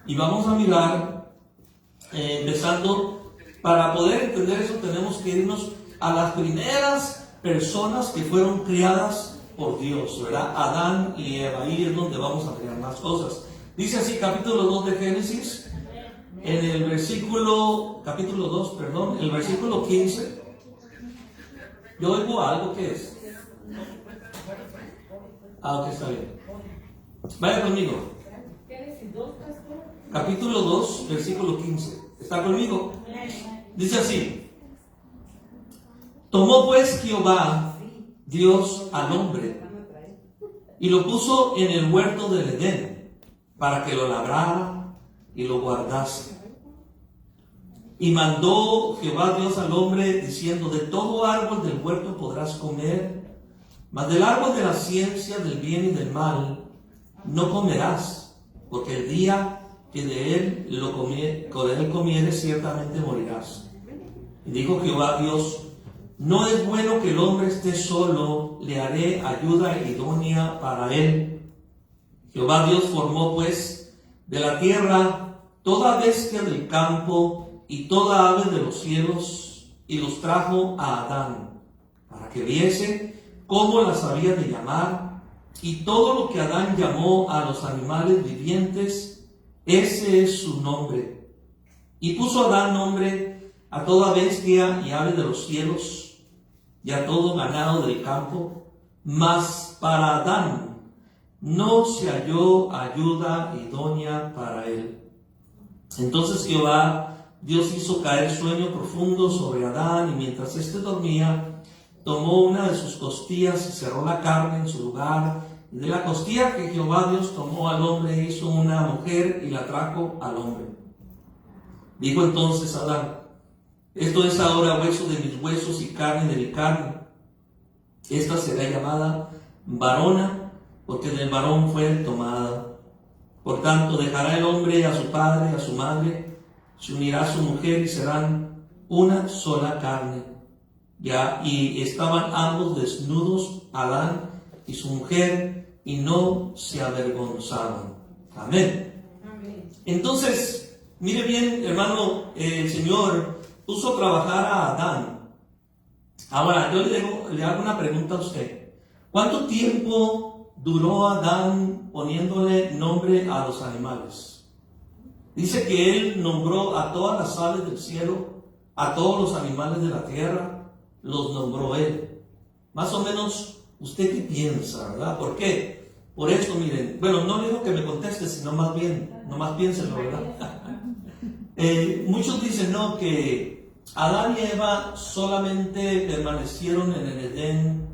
Y vamos a mirar, empezando, para poder entender eso tenemos que irnos a las primeras personas que fueron criadas por Dios, ¿verdad? Adán y Eva. Ahí es donde vamos a crear más cosas. Dice así, capítulo 2 de Génesis, en el versículo, capítulo 2, perdón, el versículo 15. Yo oigo algo que es. Ok, está bien. Vaya conmigo. Capítulo 2, versículo 15. ¿Está conmigo? Dice así: tomó pues Jehová Dios al hombre y lo puso en el huerto del Edén para que lo labrara y lo guardase. Y mandó Jehová Dios al hombre diciendo: de todo árbol del huerto podrás comer, mas del árbol de la ciencia del bien y del mal no comerás, porque el día que de él comieres ciertamente morirás. Y dijo Jehová Dios: no es bueno que el hombre esté solo, le haré ayuda idónea para él. Jehová Dios formó pues de la tierra toda bestia del campo y toda ave de los cielos, y los trajo a Adán, para que viese cómo las había de llamar. Y todo lo que Adán llamó a los animales vivientes, ese es su nombre. Y puso Adán nombre a toda bestia y ave de los cielos, y a todo ganado del campo. Mas para Adán no se halló ayuda idónea para él. Entonces Jehová Dios hizo caer sueño profundo sobre Adán, y mientras éste dormía, tomó una de sus costillas y cerró la carne en su lugar. Y de la costilla que Jehová Dios tomó al hombre, hizo una mujer y la trajo al hombre. Dijo entonces Adán: esto es ahora hueso de mis huesos y carne de mi carne. Esta será llamada varona, porque del varón fue tomada. Por tanto, dejará el hombre a su padre y a su madre, se unirá a su mujer y serán una sola carne. Ya, y estaban ambos desnudos, Adán y su mujer, y no se avergonzaban. Amén. Entonces, mire bien, hermano, el Señor puso a trabajar a Adán. Ahora, yo le hago una pregunta a usted. ¿Cuánto tiempo duró Adán poniéndole nombre a los animales? Dice que él nombró a todas las aves del cielo, a todos los animales de la tierra, los nombró él. Más o menos, ¿usted qué piensa, verdad? ¿Por qué? Por esto, miren, bueno, no digo que me conteste, sino más bien, nomás piénsenlo, ¿verdad? Muchos dicen, no, que Adán y Eva solamente permanecieron en el Edén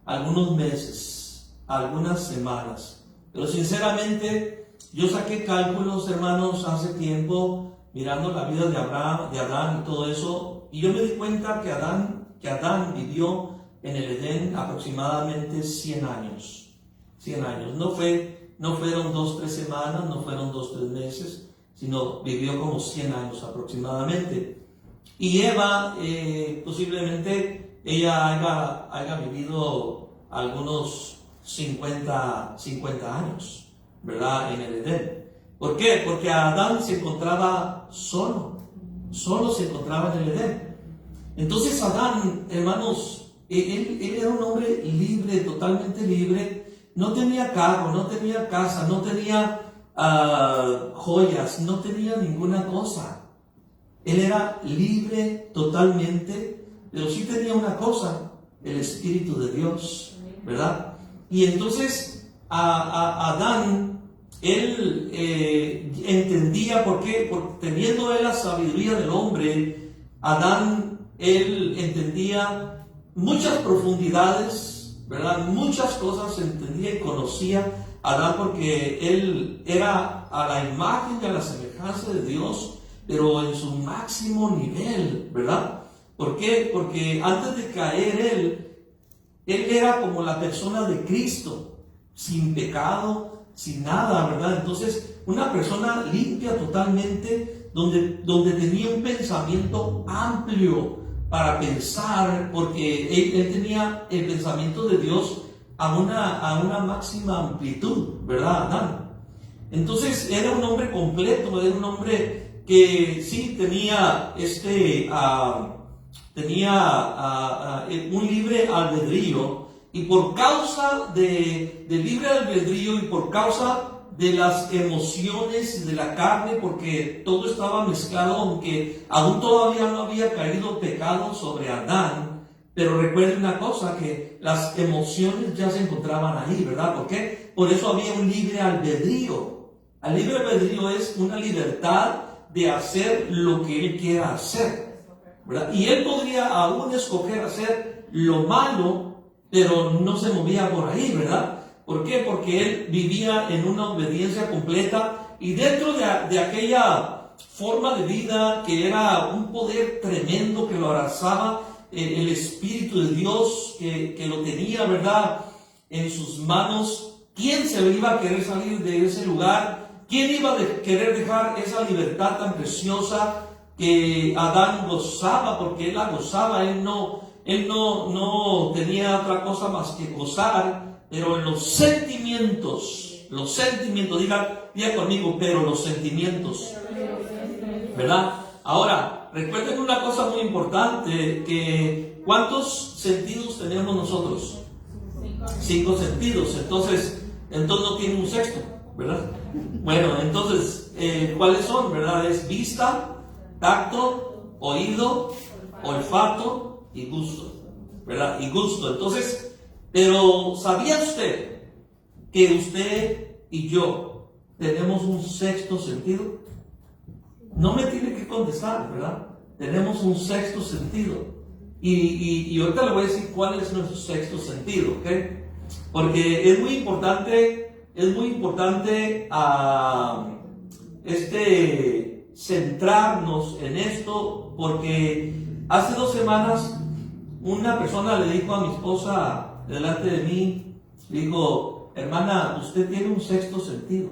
algunos meses, algunas semanas. Pero sinceramente, yo saqué cálculos, hermanos, hace tiempo, mirando la vida de Abraham, de Adán y todo eso, y yo me di cuenta que Adán vivió en el Edén aproximadamente 100 años. 100 años. No fueron 2-3 semanas, no fueron 2-3 meses, sino vivió como 100 años aproximadamente. Y Eva, posiblemente, ella haya vivido algunos 50 años, ¿verdad? En el Edén. ¿Por qué? Porque Adán se encontraba solo se encontraba en el Edén. Entonces Adán, hermanos, él era un hombre libre, totalmente libre. No tenía carro, no tenía casa, no tenía joyas, no tenía ninguna cosa. Él era libre totalmente, pero sí tenía una cosa, el Espíritu de Dios, ¿verdad? Y entonces Adán, él entendía por qué, teniendo él la sabiduría del hombre, Adán, él entendía muchas profundidades, ¿verdad? Muchas cosas entendía y conocía Adán, porque él era a la imagen y a la semejanza de Dios, pero en su máximo nivel, ¿verdad? ¿Por qué? Porque antes de caer él era como la persona de Cristo, sin pecado, sin nada, ¿verdad? Entonces, una persona limpia totalmente, donde tenía un pensamiento amplio para pensar, porque él tenía el pensamiento de Dios a una máxima amplitud, ¿verdad, Adán? Entonces era un hombre completo, era un hombre que sí tenía un libre albedrío, y por causa del libre albedrío y por causa de las emociones y de la carne, porque todo estaba mezclado, aunque aún todavía no había caído pecado sobre Adán. Pero recuerden una cosa, que las emociones ya se encontraban ahí, ¿verdad? ¿Por qué? Por eso había un libre albedrío. El libre albedrío es una libertad de hacer lo que él quiera hacer, ¿verdad? Y él podría aún escoger hacer lo malo, pero no se movía por ahí, ¿verdad? ¿Por qué? Porque él vivía en una obediencia completa, y dentro de aquella forma de vida que era un poder tremendo que lo abrazaba, el Espíritu de Dios que lo tenía, ¿verdad?, en sus manos. ¿Quién se iba a querer salir de ese lugar? ¿Quién iba a querer dejar esa libertad tan preciosa que Adán gozaba? Porque él la gozaba, él no tenía otra cosa más que gozar, pero en los sentimientos, diga conmigo, pero los sentimientos, ¿verdad? Ahora, recuerden una cosa muy importante, que ¿cuántos sentidos tenemos nosotros? 5 sentidos, entonces no tiene un sexto, ¿verdad? Bueno, entonces, ¿cuáles son, verdad? Es vista, tacto, oído, olfato y gusto, ¿verdad? Y gusto. Entonces, pero ¿sabía usted que usted y yo tenemos un sexto sentido? No me tiene que contestar, ¿verdad? Tenemos un sexto sentido. Y ahorita le voy a decir cuál es nuestro sexto sentido, ¿ok? Porque es muy importante centrarnos en esto, porque hace 2 semanas una persona le dijo a mi esposa delante de mí, le dijo: hermana, usted tiene un sexto sentido,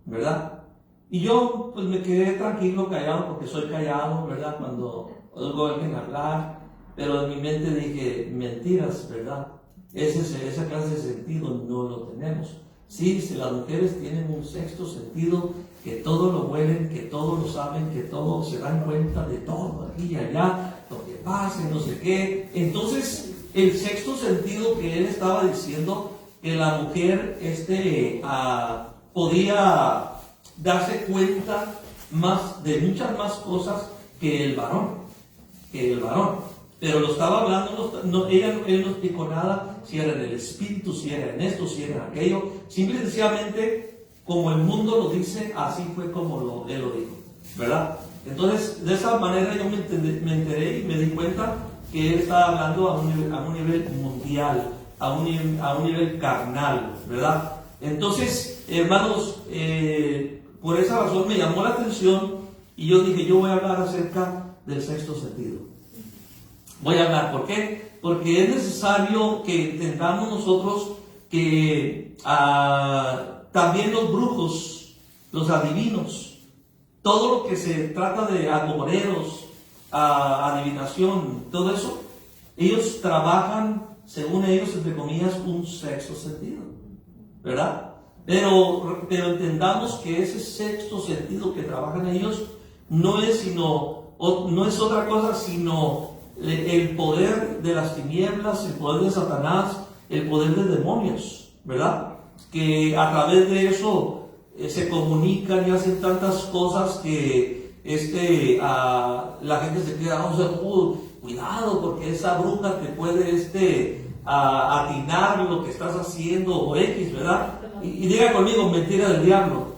¿verdad? Y yo pues me quedé tranquilo, callado, porque soy callado, ¿verdad?, cuando oigo a alguien hablar, pero en mi mente dije: mentiras, ¿verdad? Esa clase de sentido no lo tenemos. Sí, si las mujeres tienen un sexto sentido, que todo lo huelen, que todo lo saben, que todo se dan cuenta de todo, aquí y allá, lo que pasa, no sé qué. Entonces, el sexto sentido que él estaba diciendo, que la mujer podía darse cuenta de muchas más cosas que el varón. Pero lo estaba hablando, él no explicó nada, si era en el espíritu, si era en esto, si era en aquello. Simple y sencillamente, como el mundo lo dice, así fue como él lo dijo, ¿verdad? Entonces, de esa manera yo me enteré y me di cuenta que él estaba hablando a un nivel mundial, a un nivel carnal, ¿verdad? Entonces, hermanos, por esa razón me llamó la atención, y yo dije: yo voy a hablar acerca del sexto sentido. Voy a hablar, ¿por qué? Porque es necesario que entendamos nosotros que también los brujos, los adivinos, todo lo que se trata de agoreros, adivinación, todo eso, ellos trabajan, según ellos, entre comillas, un sexto sentido, ¿verdad? Pero entendamos que ese sexto sentido que trabajan ellos no es otra cosa sino el poder de las tinieblas, el poder de Satanás, el poder de demonios, ¿verdad? Que a través de eso se comunican y hacen tantas cosas que la gente se queda: cuidado, porque esa bruja te puede atinar lo que estás haciendo, o X, ¿verdad? Y diga conmigo: mentira del diablo.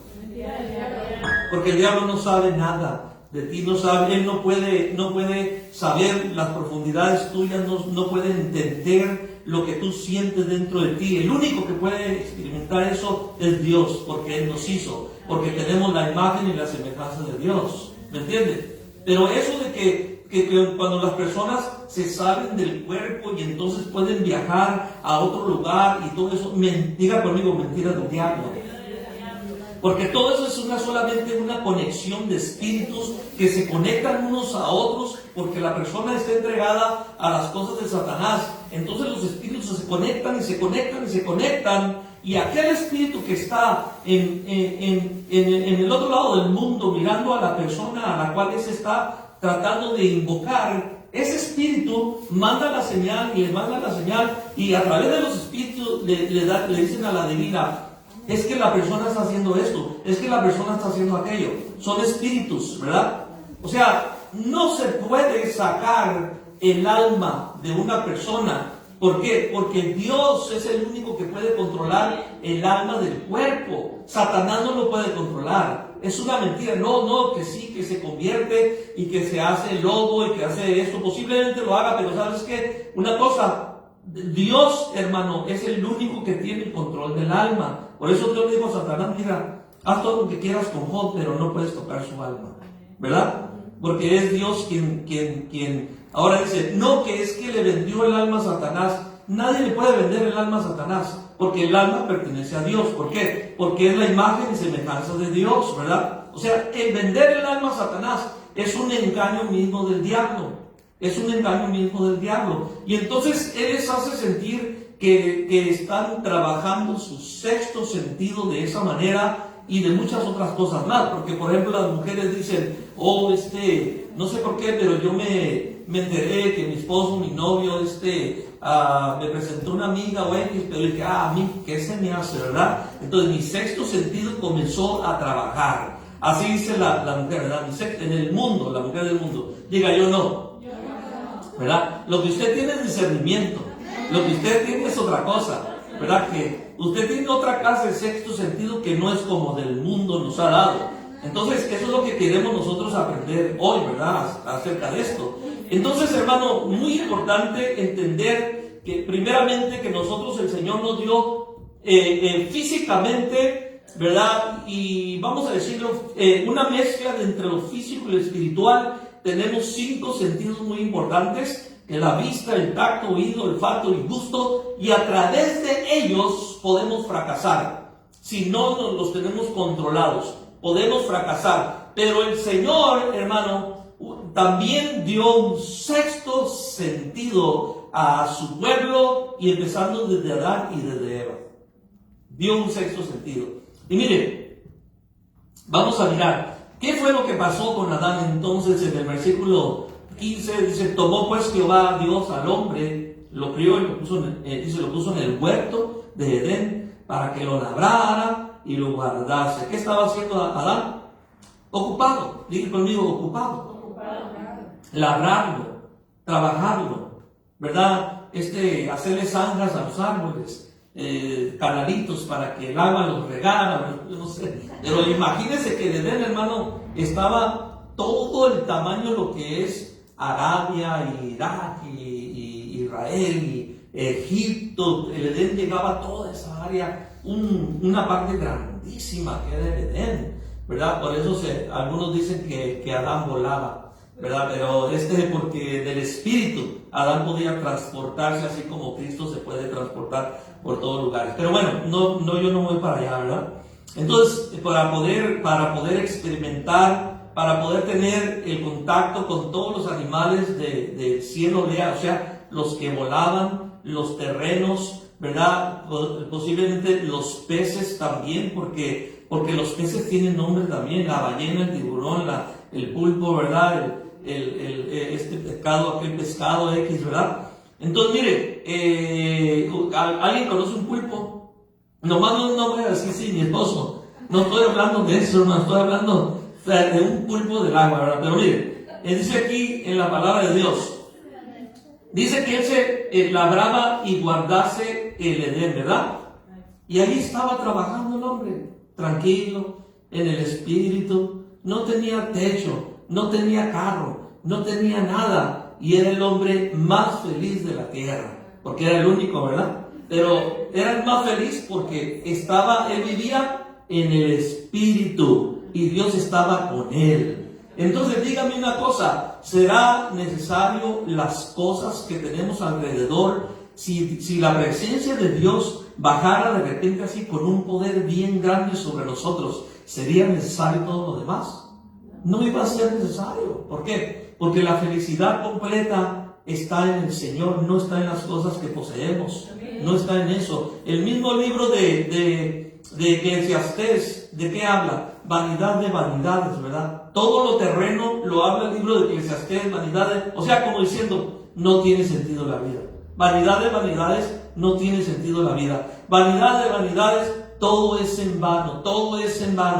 Porque el diablo no sabe nada de ti, no sabe, él no puede saber las profundidades tuyas, no puede entender lo que tú sientes dentro de ti. El único que puede experimentar eso es Dios, porque Él nos hizo, porque tenemos la imagen y la semejanza de Dios, ¿me entiendes? Pero eso de que cuando las personas se salen del cuerpo y entonces pueden viajar a otro lugar y todo eso, diga conmigo: mentira del diablo. Porque todo eso es solamente una conexión de espíritus que se conectan unos a otros, porque la persona está entregada a las cosas de Satanás. Entonces los espíritus se conectan y se conectan y se conectan, Y aquel espíritu que está en el otro lado del mundo, mirando a la persona a la cual se está tratando de invocar, ese espíritu manda la señal y le manda la señal, y a través de los espíritus le dicen a la divina: es que la persona está haciendo esto, es que la persona está haciendo aquello. Son espíritus, ¿verdad? O sea, no se puede sacar el alma de una persona. ¿Por qué? Porque Dios es el único que puede controlar el alma del cuerpo. Satanás no lo puede controlar. Es una mentira. No, que sí, que se convierte y que se hace lobo y que hace esto. Posiblemente lo haga, pero ¿sabes qué? Una cosa, Dios, hermano, es el único que tiene el control del alma. Por eso Dios le dijo a Satanás: mira, haz todo lo que quieras con Job, pero no puedes tocar su alma, ¿verdad? Porque es Dios quien ahora dice: no, que es que le vendió el alma a Satanás. Nadie le puede vender el alma a Satanás, porque el alma pertenece a Dios. ¿Por qué? Porque es la imagen y semejanza de Dios, ¿verdad? O sea, el vender el alma a Satanás es un engaño mismo del diablo. Es un engaño mismo del diablo. Y entonces Él les hace sentir que están trabajando su sexto sentido de esa manera, y de muchas otras cosas más. Porque, por ejemplo, las mujeres dicen: oh, no sé por qué, pero yo me enteré que mi esposo, mi novio, me presentó una amiga o X, pero dije: a mí, ¿qué se me hace, verdad? Entonces mi sexto sentido comenzó a trabajar. Así dice la mujer, ¿verdad? En el mundo, la mujer del mundo. Diga: yo no, ¿verdad? Lo que usted tiene es discernimiento. Lo que usted tiene es otra cosa, ¿verdad? Que usted tiene otra clase de sexto sentido que no es como del mundo nos ha dado. Entonces, eso es lo que queremos nosotros aprender hoy, ¿verdad? Acerca de esto. Entonces, hermano, muy importante entender que primeramente que nosotros, el Señor nos dio físicamente, ¿verdad? Y vamos a decirlo, una mezcla entre lo físico y lo espiritual. Tenemos 5 sentidos muy importantes: la vista, el tacto, oído, olfato y gusto, y a través de ellos podemos fracasar. Si no los tenemos controlados, podemos fracasar. Pero el Señor, hermano, también dio un sexto sentido a su pueblo, y empezando desde Adán y desde Eva. Dio un sexto sentido. Y mire, vamos a mirar qué fue lo que pasó con Adán entonces. En el versículo 15 dice: tomó pues Jehová Dios al hombre, lo crió y lo puso en el huerto de Edén para que lo labrara y lo guardase. ¿Qué estaba haciendo Adán? Ocupado. Diga conmigo: ocupado. Labrarlo, trabajarlo, ¿verdad? Hacerle zanjas a los árboles, canalitos para que el agua los regara, no sé. Pero imagínense que en Edén, hermano, estaba todo el tamaño de lo que es Arabia, Irak, y Israel, y Egipto. El Edén llegaba a toda esa área, una parte grandísima que era el Edén, ¿verdad? Por eso algunos dicen que Adán volaba, ¿verdad? Pero porque del espíritu Adán podía transportarse así como Cristo se puede transportar por todos lugares. Pero bueno, yo no voy para allá, ¿verdad? Entonces, para poder experimentar, para poder tener el contacto con todos los animales del cielo, o sea, los que volaban, los terrenos, ¿verdad? Posiblemente los peces también, porque los peces tienen nombre también: la ballena, el tiburón, el pulpo, ¿verdad? Aquel pescado X, ¿verdad? Entonces, mire, ¿alguien conoce un pulpo? Nomás no voy a decir sí, mi esposo. No estoy hablando de eso, no estoy hablando de un pulpo del agua, ¿verdad? Pero mire, dice aquí en la palabra de Dios, dice que él se labraba y guardase el Edén, ¿verdad? Y ahí estaba trabajando el hombre, tranquilo, en el espíritu. No tenía techo, no tenía carro, no tenía nada, y era el hombre más feliz de la tierra, porque era el único, ¿verdad? Pero era el más feliz porque él vivía en el espíritu y Dios estaba con él. Entonces, dígame una cosa: ¿será necesario las cosas que tenemos alrededor? Si la presencia de Dios bajara de repente así con un poder bien grande sobre nosotros, ¿sería necesario todo lo demás? No iba a ser necesario. ¿Por qué? Porque la felicidad completa está en el Señor, no está en las cosas que poseemos, no está en eso. El mismo libro de Eclesiastés, ¿de qué habla? Vanidad de vanidades, ¿verdad? Todo lo terreno lo habla el libro de Eclesiastés, vanidades, o sea, como diciendo, no tiene sentido la vida. Vanidad de vanidades, no tiene sentido la vida. Vanidad de vanidades, todo es en vano,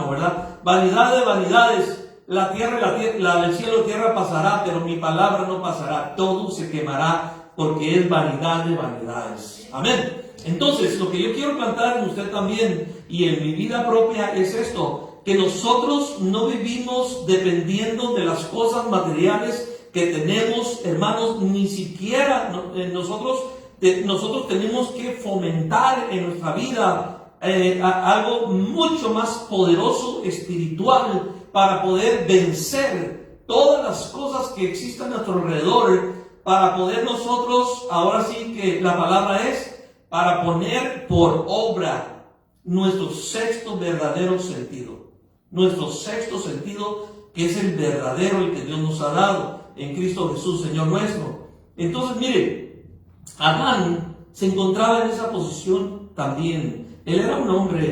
¿verdad? Vanidad de vanidades, el cielo y tierra pasará, pero mi palabra no pasará, todo se quemará, porque es vanidad de vanidades. Amén. Entonces, lo que yo quiero plantar en usted también y en mi vida propia es esto, que nosotros no vivimos dependiendo de las cosas materiales que tenemos, hermanos, ni siquiera nosotros tenemos que fomentar en nuestra vida algo mucho más poderoso, espiritual, para poder vencer todas las cosas que existen a nuestro alrededor, para poder nosotros, ahora sí que la palabra es, para poner por obra nuestro sexto verdadero sentido. Nuestro sexto sentido, que es el verdadero, el que Dios nos ha dado en Cristo Jesús, Señor nuestro. Entonces, mire, Adán se encontraba en esa posición también. Él era un hombre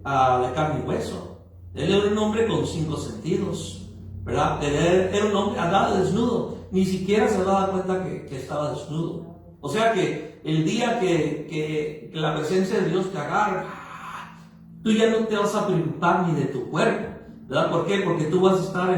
de carne y hueso. Él era un hombre con 5 sentidos, ¿verdad? Él era un hombre, andaba desnudo. Ni siquiera se daba cuenta que estaba desnudo. O sea que el día que la presencia de Dios te agarra, tú ya no te vas a preocupar ni de tu cuerpo, ¿verdad? ¿Por qué? Porque tú vas a estar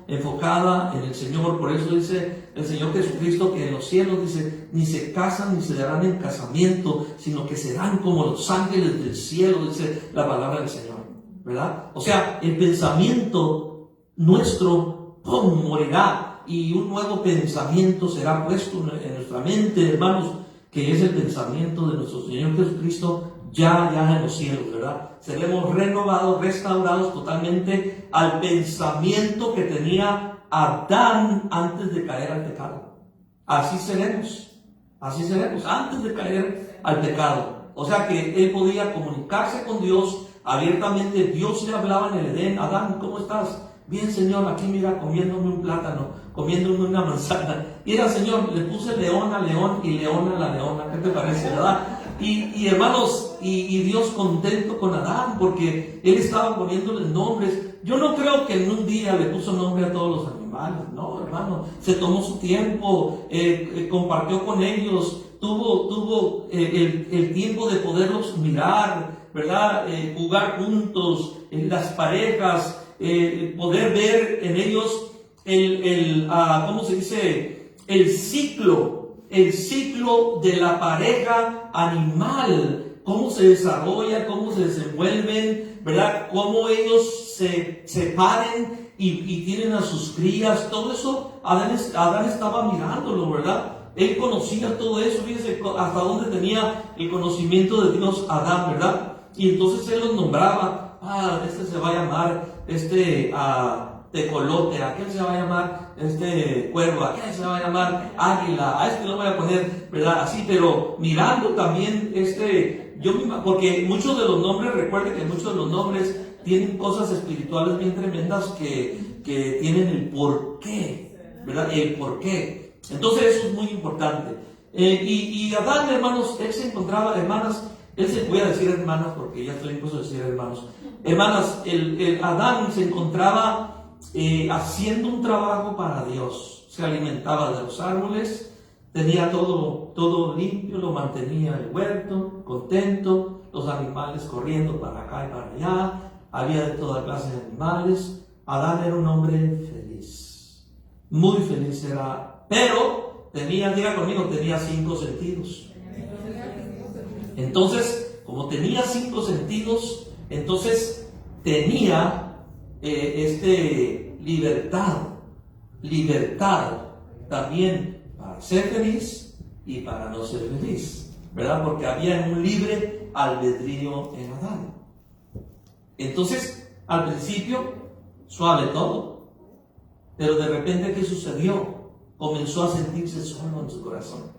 enfocada en el Señor. Por eso dice el Señor Jesucristo que en los cielos, dice, ni se casan ni se darán en casamiento, sino que serán como los ángeles del cielo, dice la palabra del Señor, ¿verdad? O sea, el pensamiento nuestro morirá y un nuevo pensamiento será puesto en nuestra mente, hermanos, que es el pensamiento de nuestro Señor Jesucristo ya en los cielos, ¿verdad? Seremos renovados, restaurados totalmente al pensamiento que tenía Adán antes de caer al pecado. Así seremos antes de caer al pecado. O sea que él podía comunicarse con Dios abiertamente. Dios le hablaba en el Edén: Adán, ¿cómo estás? Bien, Señor, aquí mira, comiéndome un plátano, comiéndome una manzana. Y era, Señor, le puse león a león y león a la leona. ¿Qué te parece, verdad? Y hermanos, y Dios contento con Adán, porque él estaba poniéndole nombres. Yo no creo que en un día le puso nombre a todos los animales, no, hermano. Se tomó su tiempo, compartió con ellos, tuvo el tiempo de poderlos mirar, ¿verdad? Jugar juntos, las parejas, poder ver en ellos ¿cómo se dice? El ciclo de la pareja animal, cómo se desarrolla, cómo se desenvuelven, ¿verdad? Cómo ellos se paren y tienen a sus crías. Todo eso Adán estaba mirándolo, ¿verdad? Él conocía todo eso. Fíjense hasta dónde tenía el conocimiento de Dios Adán, ¿verdad? Y entonces él los nombraba. Este se va a llamar tecolote, aquel se va a llamar cuervo, aquel se va a llamar águila, a este lo voy a poner, ¿verdad? Así, pero mirando también porque muchos de los nombres, recuerde que muchos de los nombres tienen cosas espirituales bien tremendas que tienen el porqué, ¿verdad? El porqué. Entonces eso es muy importante. Y Adán, hermanos, él se encontraba, hermanas, él se puede decir hermanas porque ya estoy impuesto a decir hermanos. Hermanas, Adán se encontraba haciendo un trabajo para Dios. Se alimentaba de los árboles, tenía todo limpio, lo mantenía el huerto, contento, los animales corriendo para acá y para allá, había de toda clase de animales. Adán era un hombre feliz, muy feliz era, pero diga conmigo, tenía 5 sentidos. Entonces, como tenía 5 sentidos, entonces tenía libertad también para ser feliz y para no ser feliz, ¿verdad? Porque había un libre albedrío en Adán. Entonces, al principio, suave todo, pero de repente, ¿qué sucedió? Comenzó a sentirse solo en su corazón.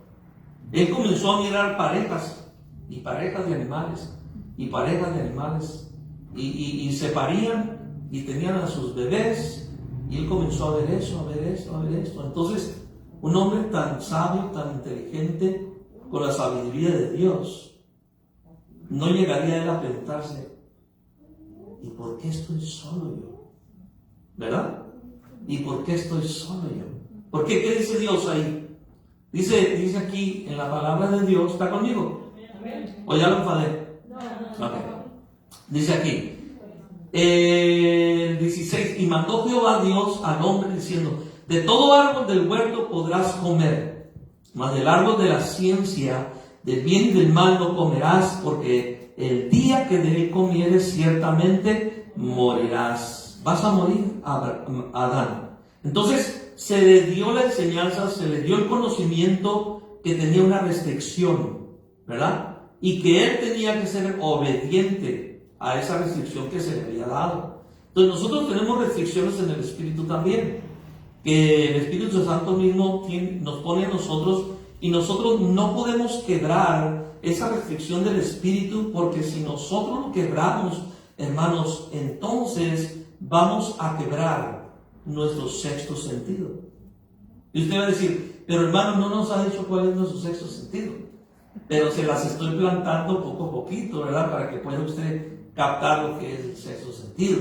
Él comenzó a mirar parejas y parejas de animales y parejas de animales y se parían y tenían a sus bebés, y él comenzó a ver eso. Entonces Un hombre tan sabio, tan inteligente, con la sabiduría de Dios, no llegaría él a preguntarse, ¿y por qué estoy solo yo? ¿Verdad? ¿Y por qué estoy solo yo? ¿Por qué? ¿Qué dice Dios ahí? Dice aquí en la palabra de Dios, ¿está conmigo? ¿O ya lo enfadé? Okay. Dice aquí, 16, y mandó Jehová Dios al hombre diciendo, de todo árbol del huerto podrás comer, mas del árbol de la ciencia, del bien y del mal no comerás, porque el día que de él comieres ciertamente morirás. Vas a morir, Adán. Entonces se le dio la enseñanza, se le dio el conocimiento que tenía una restricción, ¿verdad? Y que él tenía que ser obediente a esa restricción que se le había dado. Entonces nosotros tenemos restricciones en el Espíritu también, que el Espíritu Santo mismo nos pone a nosotros, y nosotros no podemos quebrar esa restricción del Espíritu, porque si nosotros lo quebramos, hermanos, entonces vamos a quebrar nuestro sexto sentido. Y usted va a decir, pero hermano, no nos ha dicho cuál es nuestro sexto sentido. Pero se las estoy plantando poco a poquito, ¿verdad? Para que pueda usted captar lo que es el sexto sentido,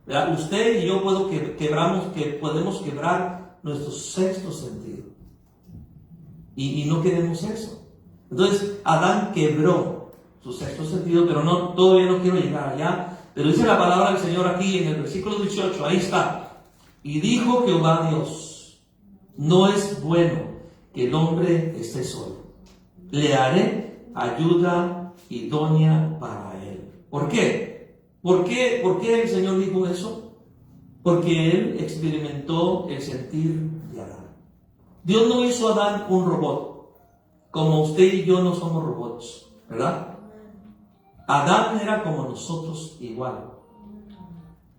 ¿verdad? Usted y yo podemos quebrar nuestro sexto sentido. Y no queremos eso. Entonces, Adán quebró su sexto sentido, pero todavía no quiero llegar allá. Pero dice la palabra del Señor aquí en el versículo 18, ahí está. Y dijo Jehová Dios, no es bueno que el hombre esté solo. Le haré ayuda idónea para él. ¿Por qué? ¿Por qué el Señor dijo eso? Porque él experimentó el sentir de Adán. Dios no hizo a Adán un robot, como usted y yo no somos robots, ¿verdad? Adán era como nosotros igual,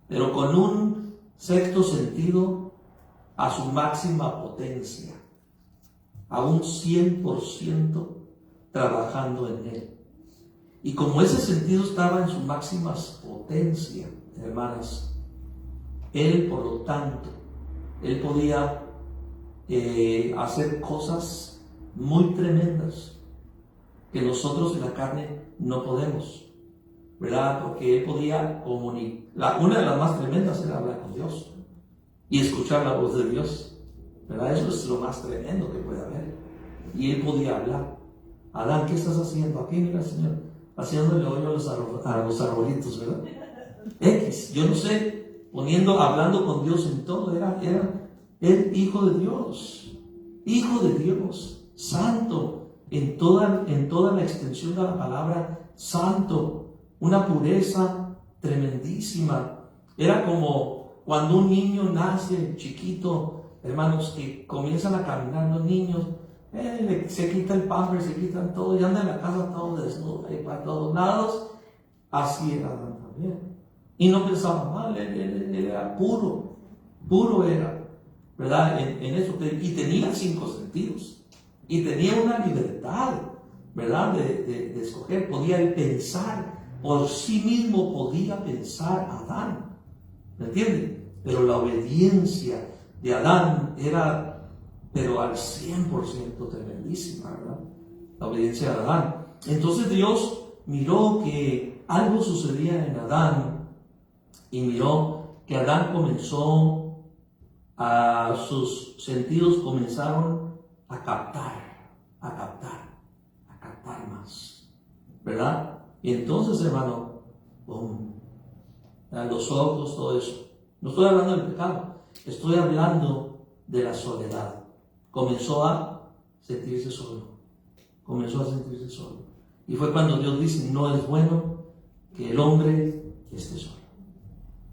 pero con un sexto sentido a su máxima potencia, a un 100% trabajando en él. Y como ese sentido estaba en su máxima potencia, hermanas, él, por lo tanto, él podía hacer cosas muy tremendas que nosotros en la carne no podemos, ¿verdad? Porque él podía comunicar. Una de las más tremendas era hablar con Dios y escuchar la voz de Dios, ¿verdad? Eso es lo más tremendo que puede haber. Y él podía hablar. Adán, ¿qué estás haciendo? Aquí, mira, Señor, haciéndole hoyo a los arbolitos, ¿verdad? Yo no sé, hablando con Dios en todo, era el hijo de Dios, santo, en toda la extensión de la palabra, santo, una pureza tremendísima. Era como cuando un niño nace chiquito, hermanos, que comienzan a caminar los niños, se quita el pamper, se quitan todo y anda en la casa todo desnudo y para todos lados. Así era Adán también. Y no pensaba mal, él era puro era, ¿verdad? En eso, y tenía 5 sentidos, y tenía una libertad, ¿verdad? De escoger, podía él pensar, por sí mismo podía pensar Adán, ¿me entiende? Pero la obediencia de Adán era, pero al 100% tremendísima, ¿verdad? La obediencia de Adán. Entonces Dios miró que algo sucedía en Adán, y miró que Adán sus sentidos comenzaron a captar más, ¿verdad? Y entonces, hermano, ¡pum!, los ojos, todo eso. No estoy hablando del pecado, estoy hablando de la soledad. Comenzó a sentirse solo. Y fue cuando Dios dice, no es bueno que el hombre esté solo.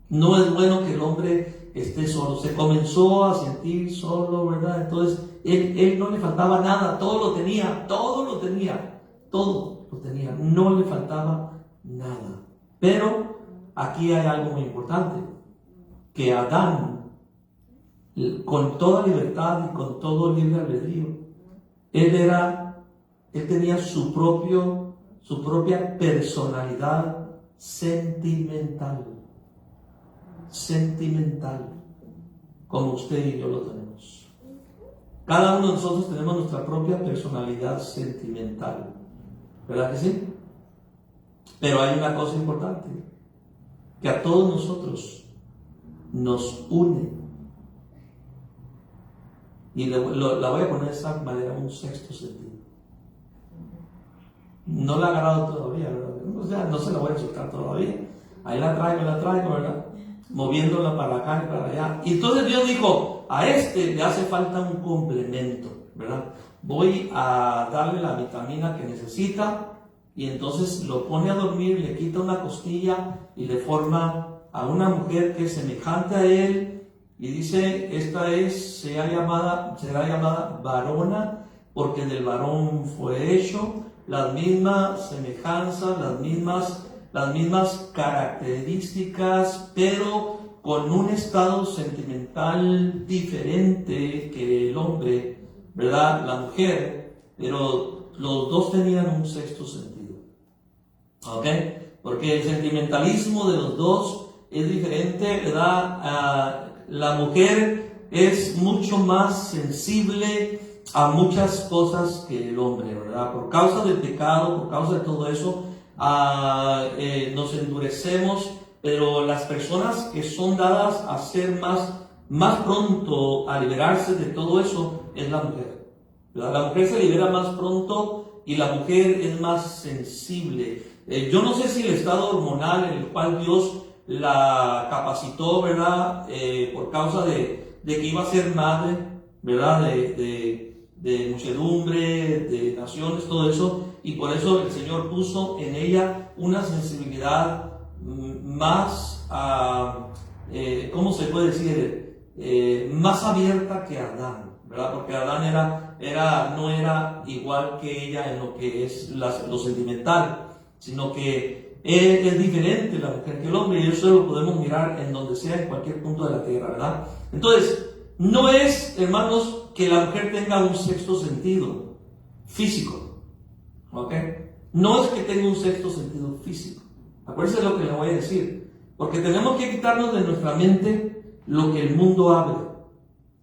No es bueno que el hombre esté solo. Se comenzó a sentir solo, ¿verdad? Entonces, él no le faltaba nada, todo lo tenía, no le faltaba nada. Pero aquí hay algo muy importante, que Adán, con toda libertad y con todo libre albedrío, él tenía su propia personalidad sentimental, como usted y yo lo tenemos. Cada uno de nosotros tenemos nuestra propia personalidad sentimental, ¿verdad que sí? Pero hay una cosa importante, que a todos nosotros nos une. Y la voy a poner de esta manera, un sexto sentido. No la he agarrado todavía, ¿verdad? O sea, no se la voy a soltar todavía. Ahí la traigo, ¿verdad? Moviéndola para acá y para allá. Y entonces Dios dijo, a este le hace falta un complemento, ¿verdad? Voy a darle la vitamina que necesita, y entonces lo pone a dormir, le quita una costilla y le forma a una mujer que es semejante a él, y dice, esta será llamada varona, porque del varón fue hecho. Las mismas semejanzas, las mismas características, pero con un estado sentimental diferente que el hombre, ¿verdad? La mujer, pero los dos tenían un sexto sentido. ¿Ok? Porque el sentimentalismo de los dos es diferente, ¿verdad? La mujer es mucho más sensible a muchas cosas que el hombre, ¿verdad? Por causa del pecado, por causa de todo eso, nos endurecemos, pero las personas que son dadas a ser más pronto a liberarse de todo eso es la mujer, ¿verdad? La mujer se libera más pronto y la mujer es más sensible. Yo no sé si el estado hormonal en el cual Dios la capacitó, ¿verdad? Por causa de que iba a ser madre, ¿verdad? De muchedumbre, de naciones, todo eso, y por eso el Señor puso en ella una sensibilidad más, ¿cómo se puede decir? Más abierta que Adán, ¿verdad? Porque Adán no era igual que ella en lo que es lo sentimental, sino que es diferente la mujer que el hombre, y eso lo podemos mirar en donde sea, en cualquier punto de la tierra, ¿verdad? Entonces, no es, hermanos, que la mujer tenga un sexto sentido físico, ¿ok? No es que tenga un sexto sentido físico. Acuérdense lo que le voy a decir, porque tenemos que quitarnos de nuestra mente lo que el mundo habla,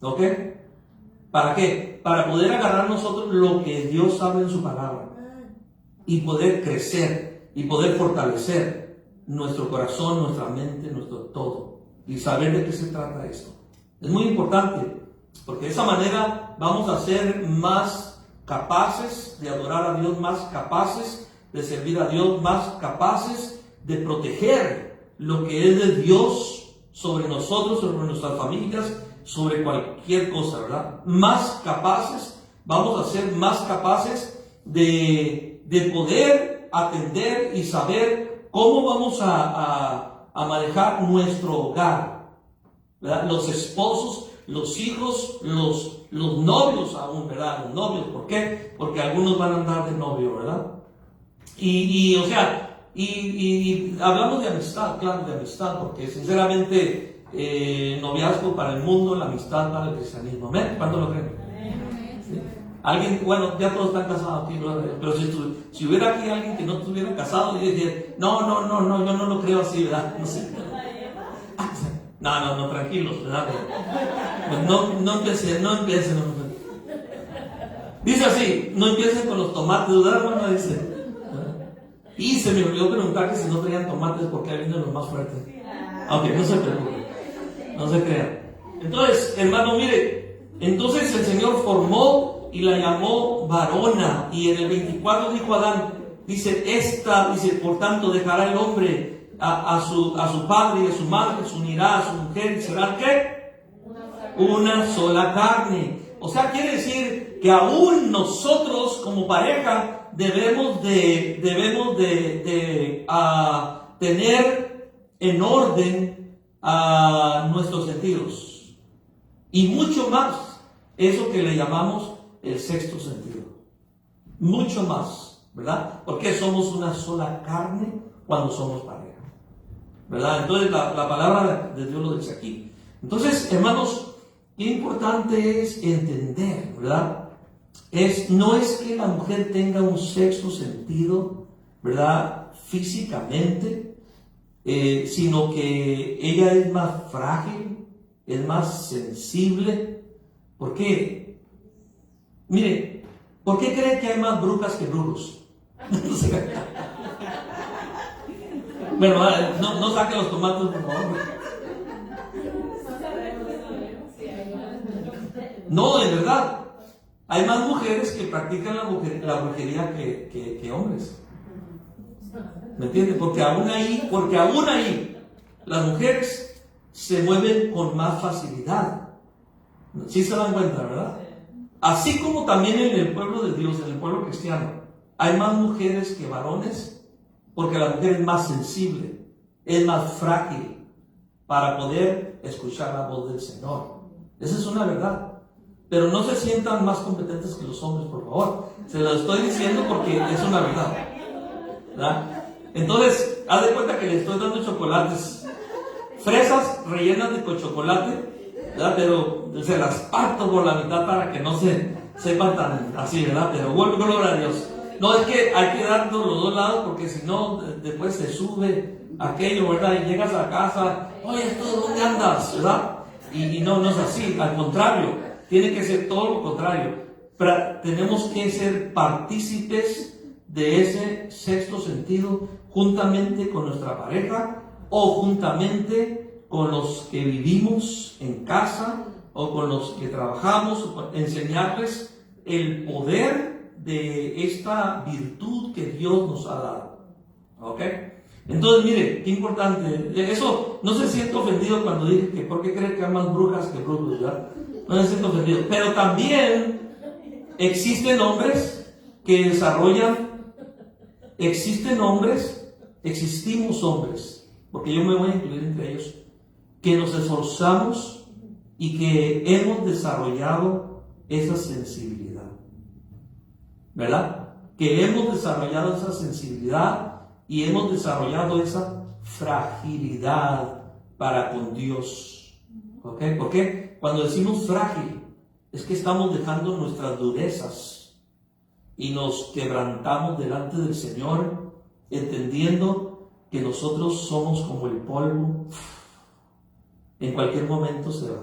¿ok? ¿Para qué? Para poder agarrar nosotros lo que Dios habla en su palabra y poder crecer y poder fortalecer nuestro corazón, nuestra mente, nuestro todo, y saber de qué se trata esto. Es muy importante, porque de esa manera vamos a ser más capaces de adorar a Dios, más capaces de servir a Dios, más capaces de proteger lo que es de Dios sobre nosotros, sobre nuestras familias, sobre cualquier cosa, ¿verdad? Más capaces, vamos a ser más capaces de poder atender y saber cómo vamos a manejar nuestro hogar, ¿verdad? Los esposos, los hijos, los novios aún, ¿verdad? Los novios, ¿por qué? Porque algunos van a andar de novio, ¿verdad? Y hablamos de amistad, claro, de amistad, porque sinceramente noviazgo para el mundo, la amistad para el cristianismo. ¿Ven? ¿Cuánto lo creen? ¿Sí? Alguien, bueno, ya todos están casados aquí, pero si hubiera aquí alguien que no estuviera casado, yo diría, no, yo no lo creo así, ¿verdad? No sé. No, tranquilos, ¿verdad? Pues no empiecen. Dice así, no empiecen con los tomates, ¿verdad, hermano? Dice. Y se me olvidó preguntar que si no tenían tomates, porque ahí vienen los más fuertes. Aunque no se preocupen, no se crean. Entonces, hermano, mire, entonces el Señor formó y la llamó varona. Y en el 24 dijo Adán, dice, por tanto dejará el hombre a su padre y a su madre, se unirá a su mujer y serán, ¿qué? Una sola carne. O sea, quiere decir que aún nosotros como pareja debemos de tener en orden nuestros sentidos, y mucho más eso que le llamamos el sexto sentido, mucho más, ¿verdad? Porque somos una sola carne cuando somos pareja, ¿verdad? Entonces la palabra de Dios lo dice aquí. Entonces, hermanos, qué importante es entender, ¿verdad? No es que la mujer tenga un sexto sentido, ¿verdad? Físicamente, sino que ella es más frágil, es más sensible. ¿Por qué? Mire, ¿por qué cree que hay más brujas que brujos? Bueno, no saquen los tomates, por favor. No, de verdad. Hay más mujeres que practican la brujería que hombres. ¿Me entiendes? Porque aún ahí las mujeres se mueven con más facilidad. ¿Sí se dan cuenta, verdad? Así como también en el pueblo de Dios, en el pueblo cristiano, hay más mujeres que varones, porque la mujer es más sensible, es más frágil para poder escuchar la voz del Señor. Esa es una verdad. Pero no se sientan más competentes que los hombres, por favor. Se lo estoy diciendo porque es una verdad, ¿verdad? Entonces, haz de cuenta que le estoy dando chocolates, fresas rellenas de chocolate, ¿verdad? Pero se las parto por la mitad para que no se sepan tan así, ¿verdad? Pero bueno, gloria a Dios. No, es que hay que dar los dos lados, porque si no, después se sube aquello, ¿verdad? Y llegas a casa, oye, ¿dónde andas? ¿Verdad? Y no es así, al contrario. Tiene que ser todo lo contrario. Tenemos que ser partícipes de ese sexto sentido juntamente con nuestra pareja o juntamente con los que vivimos en casa o con los que trabajamos, enseñarles el poder de esta virtud que Dios nos ha dado. ¿Ok? Entonces, mire, qué importante. Eso, no se siente ofendido cuando dije que ¿por qué cree que hay más brujas que brujos? ¿Ya? No se siente ofendido. Pero también existen hombres que existimos hombres, porque yo me voy a incluir entre ellos, que nos esforzamos y que hemos desarrollado esa sensibilidad, ¿verdad? Que hemos desarrollado esa sensibilidad y hemos desarrollado esa fragilidad para con Dios. ¿Ok? ¿Por qué? Cuando decimos frágil, es que estamos dejando nuestras durezas y nos quebrantamos delante del Señor, entendiendo que nosotros somos como el polvo. En cualquier momento se va,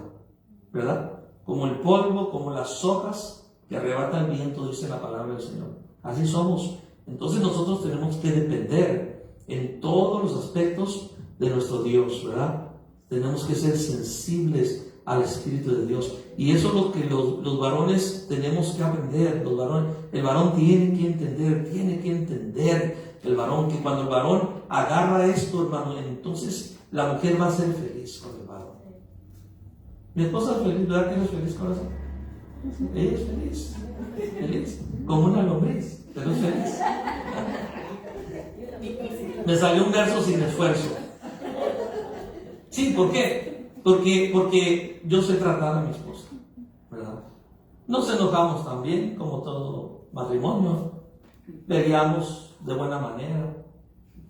¿verdad? Como el polvo, como las hojas que arrebata el viento, dice la palabra del Señor. Así somos. Entonces nosotros tenemos que depender en todos los aspectos de nuestro Dios, ¿verdad? Tenemos que ser sensibles al Espíritu de Dios. Y eso es lo que los varones tenemos que aprender. El varón tiene que entender el varón, que cuando el varón agarra esto, hermano, entonces la mujer va a ser feliz con el varón. Mi esposa es feliz, ¿verdad que ella es feliz con eso? Ella es feliz, como una lombriz, pero es feliz. Me salió un verso sin esfuerzo. Sí, ¿por qué? Porque yo sé tratar a mi esposa, ¿verdad? Nos enojamos también, como todo matrimonio. Peleamos de buena manera.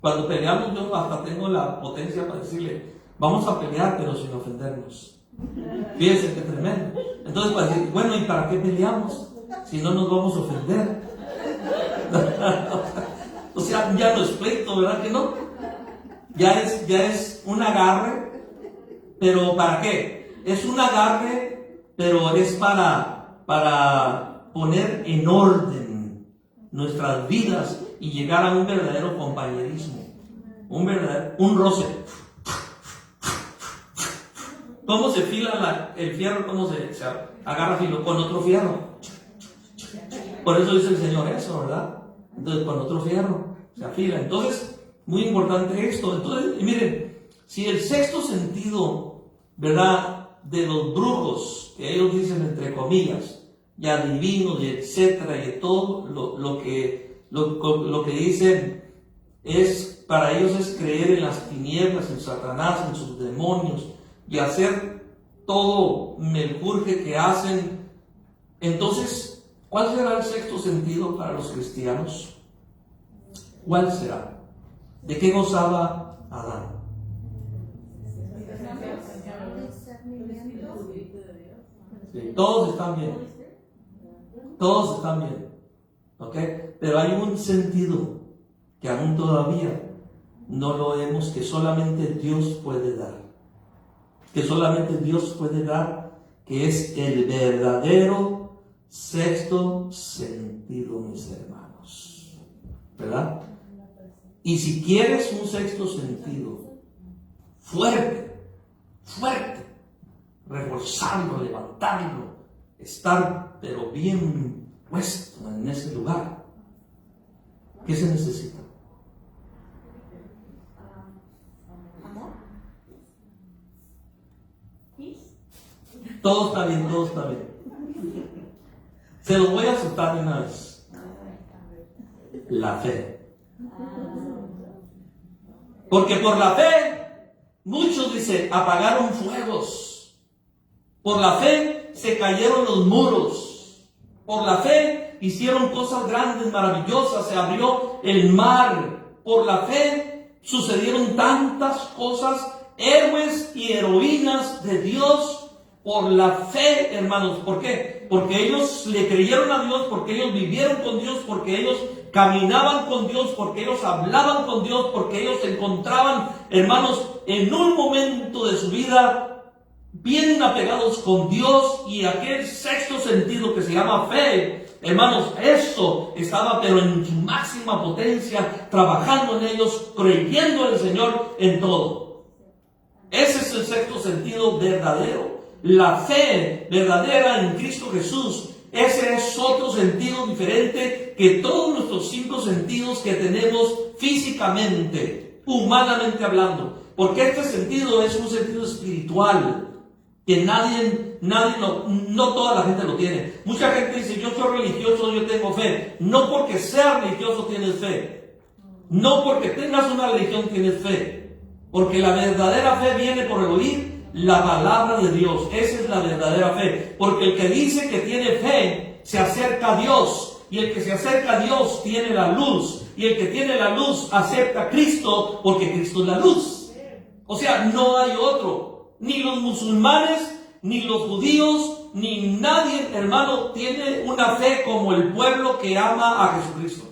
Cuando peleamos, yo hasta tengo la potencia para decirle, vamos a pelear, pero sin ofendernos. Fíjense qué tremendo. Entonces, para decir, bueno, ¿y para qué peleamos? Si no nos vamos a ofender. O sea, ya no es pleito, ¿verdad que no? Ya es un agarre, pero ¿para qué? Es un agarre, pero es para poner en orden nuestras vidas y llegar a un verdadero compañerismo, un roce. ¿Cómo se fila el fierro? ¿Cómo se agarra filo? Con otro fierro. Por eso dice el Señor eso, ¿verdad? Entonces, con otro fierro se afila. Entonces, muy importante esto. Entonces, miren, si el sexto sentido, ¿verdad?, de los brujos, que ellos dicen entre comillas, y adivinos, y etcétera, y de todo lo que dicen es, para ellos es creer en las tinieblas, en Satanás, en sus demonios, y hacer todo menjurje que hacen. Entonces, ¿cuál será el sexto sentido para los cristianos? ¿Cuál será? ¿De qué gozaba Adán? Sí, todos están bien. Todos están bien. ¿Ok? Pero hay un sentido que aún todavía no lo vemos, que solamente Dios puede dar. Que solamente Dios puede dar, que es el verdadero Sexto sentido, mis hermanos. ¿Verdad? Y si quieres un sexto sentido fuerte, reforzarlo, levantarlo, estar pero bien puesto en ese lugar, ¿qué se necesita? Todo está bien, todo está bien. Se los voy a aceptar de una vez. La fe. Porque por la fe, muchos, dice, apagaron fuegos. Por la fe se cayeron los muros. Por la fe hicieron cosas grandes, maravillosas. Se abrió el mar. Por la fe sucedieron tantas cosas. Héroes y heroínas de Dios. Por la fe, hermanos. ¿Por qué? Porque ellos le creyeron a Dios, porque ellos vivieron con Dios, porque ellos caminaban con Dios, porque ellos hablaban con Dios, porque ellos se encontraban, hermanos, en un momento de su vida bien apegados con Dios, y aquel sexto sentido que se llama fe, hermanos, eso estaba pero en su máxima potencia, trabajando en ellos, creyendo en el Señor en todo. Ese es el sexto sentido verdadero. La fe verdadera en Cristo Jesús. Ese es otro sentido diferente que todos nuestros 5 sentidos que tenemos físicamente, humanamente hablando. Porque este sentido es un sentido espiritual que no toda la gente lo tiene. Mucha gente dice, yo soy religioso, yo tengo fe. No porque seas religioso tienes fe. No porque tengas una religión tienes fe. Porque la verdadera fe viene por el oír la palabra de Dios. Esa es la verdadera fe. Porque el que dice que tiene fe se acerca a Dios, y el que se acerca a Dios tiene la luz, y el que tiene la luz acepta a Cristo, porque Cristo es la luz. O sea, no hay otro. Ni los musulmanes, ni los judíos, ni nadie, hermano, tiene una fe como el pueblo que ama a Jesucristo.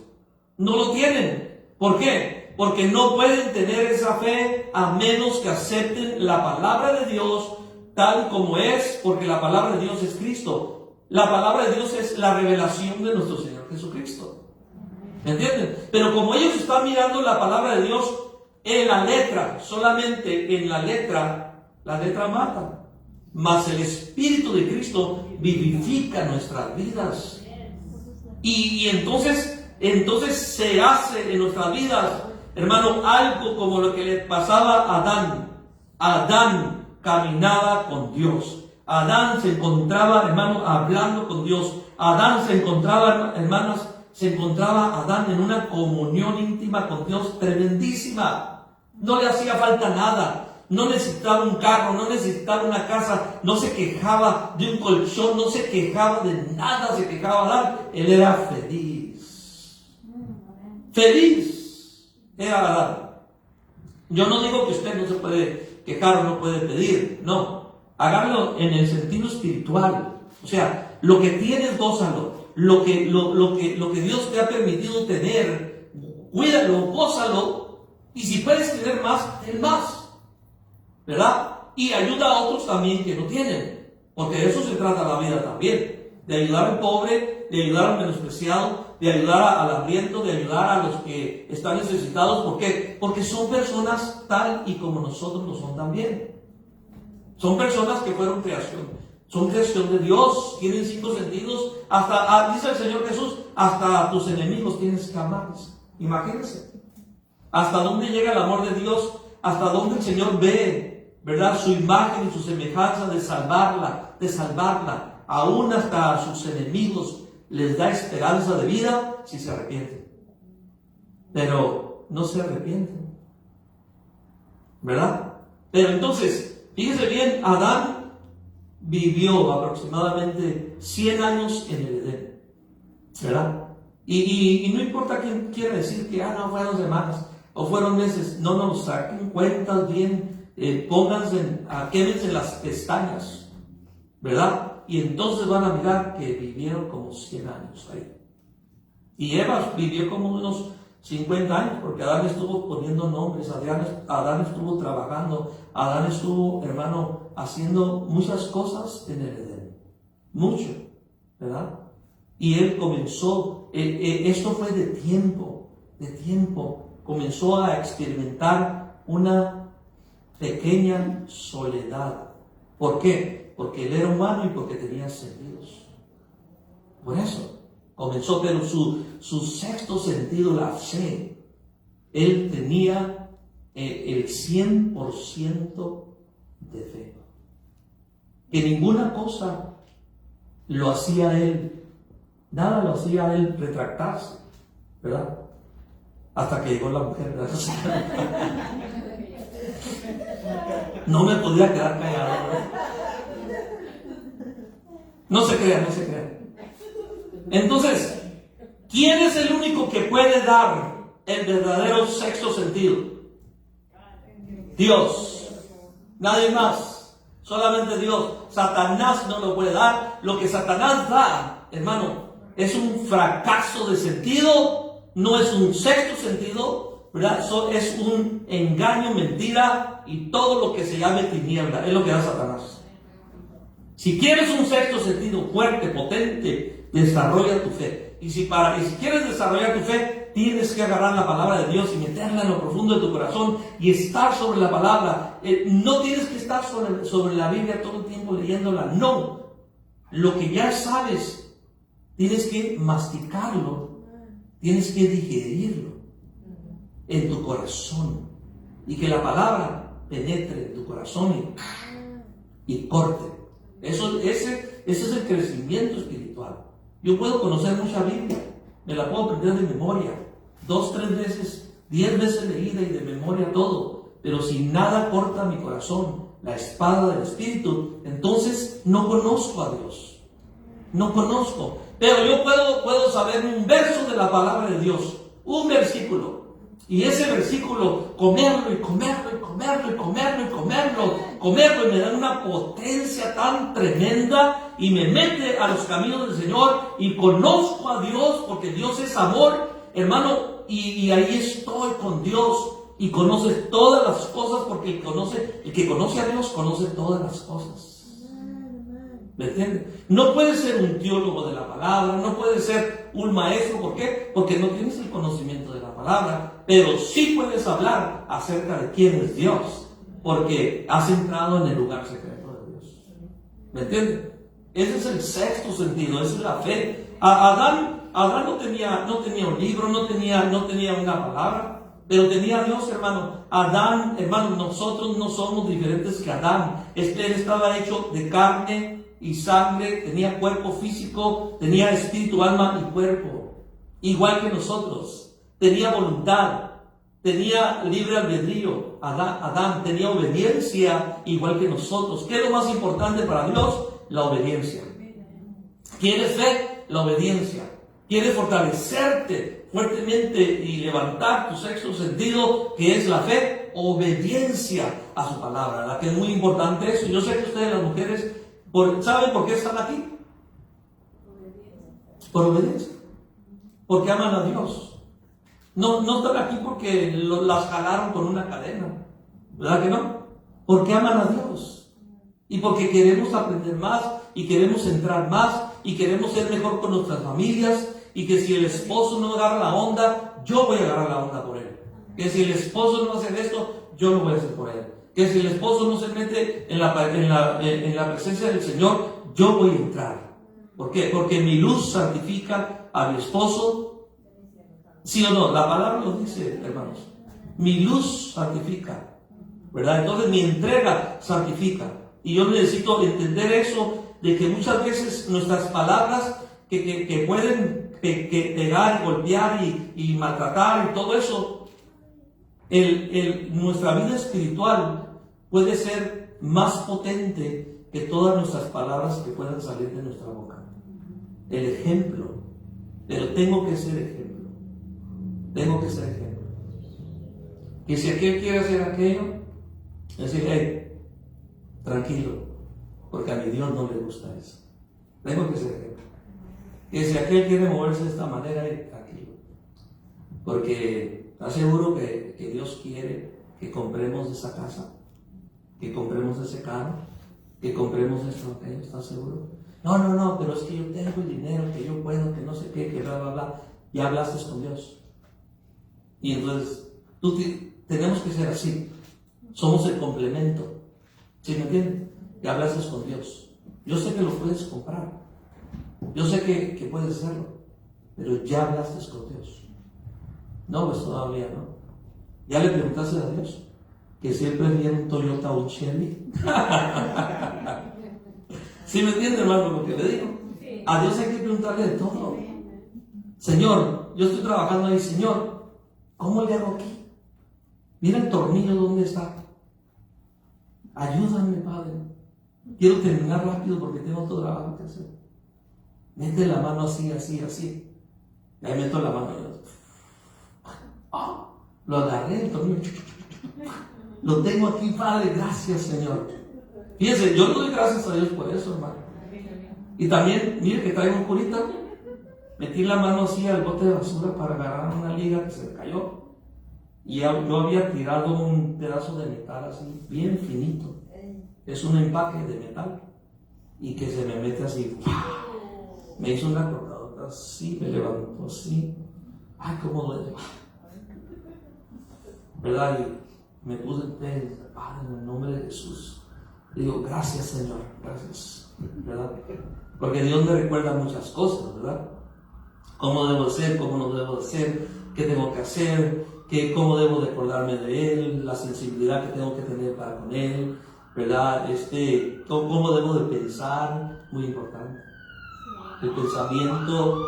No lo tienen. ¿Por qué? Porque no pueden tener esa fe a menos que acepten la palabra de Dios tal como es, porque la palabra de Dios es Cristo. La palabra de Dios es la revelación de nuestro Señor Jesucristo. ¿Me entienden? Pero como ellos están mirando la palabra de Dios en la letra, solamente en la letra mata. Mas el Espíritu de Cristo vivifica nuestras vidas. Y entonces se hace en nuestras vidas, hermano, algo como lo que le pasaba a Adán. Adán caminaba con Dios. Adán se encontraba, hermano, hablando con Dios. Adán se encontraba, hermanas, Adán en una comunión íntima con Dios tremendísima. No le hacía falta nada. No necesitaba un carro, no necesitaba una casa. No se quejaba de un colchón, no se quejaba de nada, se quejaba de Adán. Él era feliz. Feliz era Adán. Yo no digo que usted no se puede quejar o no puede pedir, no. Hágalo en el sentido espiritual. O sea, lo que tienes, gózalo. Lo que Dios te ha permitido tener, cuídalo, gózalo. Y si puedes tener más, ten más. ¿Verdad? Y ayuda a otros también que no tienen. Porque de eso se trata la vida también. De ayudar al pobre, de ayudar al menospreciado, de ayudar al hambriento, de ayudar a los que están necesitados. ¿Por qué? Porque son personas tal y como nosotros lo son también. Son personas que fueron creación. Son creación de Dios. Tienen 5 sentidos. Hasta, dice el Señor Jesús, hasta a tus enemigos tienes que amarles. Imagínense. Hasta dónde llega el amor de Dios. Hasta dónde el Señor ve, ¿verdad?, su imagen y su semejanza de salvarla. Aún hasta a sus enemigos les da esperanza de vida si se arrepienten. Pero no se arrepienten. ¿Verdad? Pero entonces, fíjese bien, Adán vivió aproximadamente 100 años en el Edén. ¿Verdad? Y no importa quién quiera decir que no fueron semanas o fueron meses. No, saquen cuentas bien, quémense las pestañas, ¿verdad? Y entonces van a mirar que vivieron como 100 años ahí. Y Eva vivió como unos 50 años, porque Adán estuvo poniendo nombres, Adán estuvo trabajando, Adán estuvo, hermano, haciendo muchas cosas en el Edén. Mucho, ¿verdad? Y él comenzó, esto fue de tiempo, comenzó a experimentar una pequeña soledad. ¿Por qué? Porque él era humano y porque tenía sentidos. Por eso comenzó, pero su sexto sentido, la fe, él tenía el 100% de fe. Que ninguna cosa lo hacía él, nada lo hacía él retractarse, ¿verdad? Hasta que llegó la mujer, ¿verdad? No me podía quedar callado, ¿verdad? No se crean. Entonces, ¿quién es el único que puede dar el verdadero sexto sentido? Dios. Nadie más. Solamente Dios. Satanás no lo puede dar. Lo que Satanás da, hermano, es un fracaso de sentido. No es un sexto sentido, ¿verdad? Eso es un engaño, mentira y todo lo que se llame tiniebla. Es lo que da Satanás. Si quieres un sexto sentido fuerte, potente, desarrolla tu fe. Y si quieres desarrollar tu fe, tienes que agarrar la palabra de Dios y meterla en lo profundo de tu corazón y estar sobre la palabra. No tienes que estar sobre la Biblia todo el tiempo leyéndola. No. Lo que ya sabes, tienes que masticarlo, tienes que digerirlo en tu corazón y que la palabra penetre en tu corazón y corte. Ese es el crecimiento espiritual. Yo puedo conocer mucha Biblia, me la puedo aprender de memoria, 2, 3 veces, 10 veces leída y de memoria todo, pero si nada corta mi corazón, la espada del Espíritu, entonces no conozco a Dios. No conozco. Pero yo puedo saber un verso de la palabra de Dios, un versículo. Y ese versículo, comerlo, y me da una potencia tan tremenda y me mete a los caminos del Señor y conozco a Dios porque Dios es amor, hermano, y ahí estoy con Dios y conoce todas las cosas porque el que conoce a Dios conoce todas las cosas. ¿Me entiendes? No puedes ser un teólogo de la palabra, no puedes ser un maestro. ¿Por qué? Porque no tienes el conocimiento de la palabra, pero sí puedes hablar acerca de quién es Dios, porque has entrado en el lugar secreto de Dios. ¿Me entiendes? Ese es el sexto sentido, esa es la fe. Adán no tenía un libro, no tenía una palabra, pero tenía a Dios, hermano. Adán, hermano, nosotros no somos diferentes que Adán. Él estaba hecho de carne y sangre, tenía cuerpo físico, tenía espíritu, alma y cuerpo, igual que nosotros. Tenía voluntad, tenía libre albedrío. Adán tenía obediencia, igual que nosotros. ¿Qué es lo más importante para Dios? La obediencia. ¿Quieres fe? La obediencia. ¿Quieres fortalecerte fuertemente y levantar tu sexto sentido, que es la fe? Obediencia a su palabra, la que es muy importante eso. Yo sé que ustedes, las mujeres, ¿saben por qué están aquí? Por obediencia. Porque aman a Dios. No están aquí porque las jalaron con una cadena. ¿Verdad que no? Porque aman a Dios. Y porque queremos aprender más y queremos entrar más y queremos ser mejor con nuestras familias. Y que si el esposo no agarra la onda, yo voy a agarrar la onda por él. Que si el esposo no hace esto, yo lo voy a hacer por él. Que si el esposo no se mete en la presencia del Señor, yo voy a entrar. ¿Por qué? Porque mi luz santifica a mi esposo. ¿Sí o no? La palabra lo dice, hermanos. Mi luz santifica, ¿verdad? Entonces mi entrega santifica. Y yo necesito entender eso, de que muchas veces nuestras palabras que pueden pegar y golpear y maltratar y todo eso, nuestra vida espiritual puede ser más potente que todas nuestras palabras que puedan salir de nuestra boca. El ejemplo. Pero tengo que ser ejemplo. Y si aquel quiere hacer aquello, decir, hey, tranquilo, porque a mi Dios no le gusta eso. Tengo que ser ejemplo. Y si aquel quiere moverse de esta manera, tranquilo, porque aseguro que Dios quiere que compremos esa casa, que compremos ese carro, que compremos esto, aquello, ¿estás seguro? No, pero es que yo tengo el dinero, que yo puedo, que no sé qué, que bla, bla, bla. Ya hablaste con Dios. Y entonces, tenemos que ser así. Somos el complemento. ¿Sí me entiendes? Ya hablaste con Dios. Yo sé que lo puedes comprar. Yo sé que puedes hacerlo. Pero ya hablaste con Dios. No, pues todavía no. ¿Ya le preguntaste a Dios que siempre viene un Toyota o un Chevy? ¿Sí me entiende, hermano, lo que le digo? A Dios hay que preguntarle de todo. Señor, yo estoy trabajando ahí. Señor, ¿cómo le hago aquí? Mira el tornillo, ¿dónde está? Ayúdame, Padre. Quiero terminar rápido porque tengo otro trabajo que hacer. Mete la mano así, así, así. Y ahí meto la mano y yo, lo agarré el tornillo. Lo tengo aquí, Padre. Gracias, Señor. Fíjense, yo le doy gracias a Dios por eso, hermano. Y también, mire que traigo un curita. Metí la mano así al bote de basura para agarrar una liga que se me cayó. Y yo había tirado un pedazo de metal así, bien finito. Es un empaque de metal. Y que se me mete así. Me hizo una cortadota así, me levantó así. Ay, cómo duele. ¿Verdad? Y me puse en pie, Padre, en el nombre de Jesús. Digo, gracias, Señor, gracias. ¿Verdad? Porque Dios me recuerda muchas cosas, ¿verdad? Cómo debo ser, cómo no debo ser, qué tengo que hacer, cómo debo de acordarme de Él, la sensibilidad que tengo que tener para con Él, ¿verdad? Cómo debo de pensar, muy importante. El pensamiento.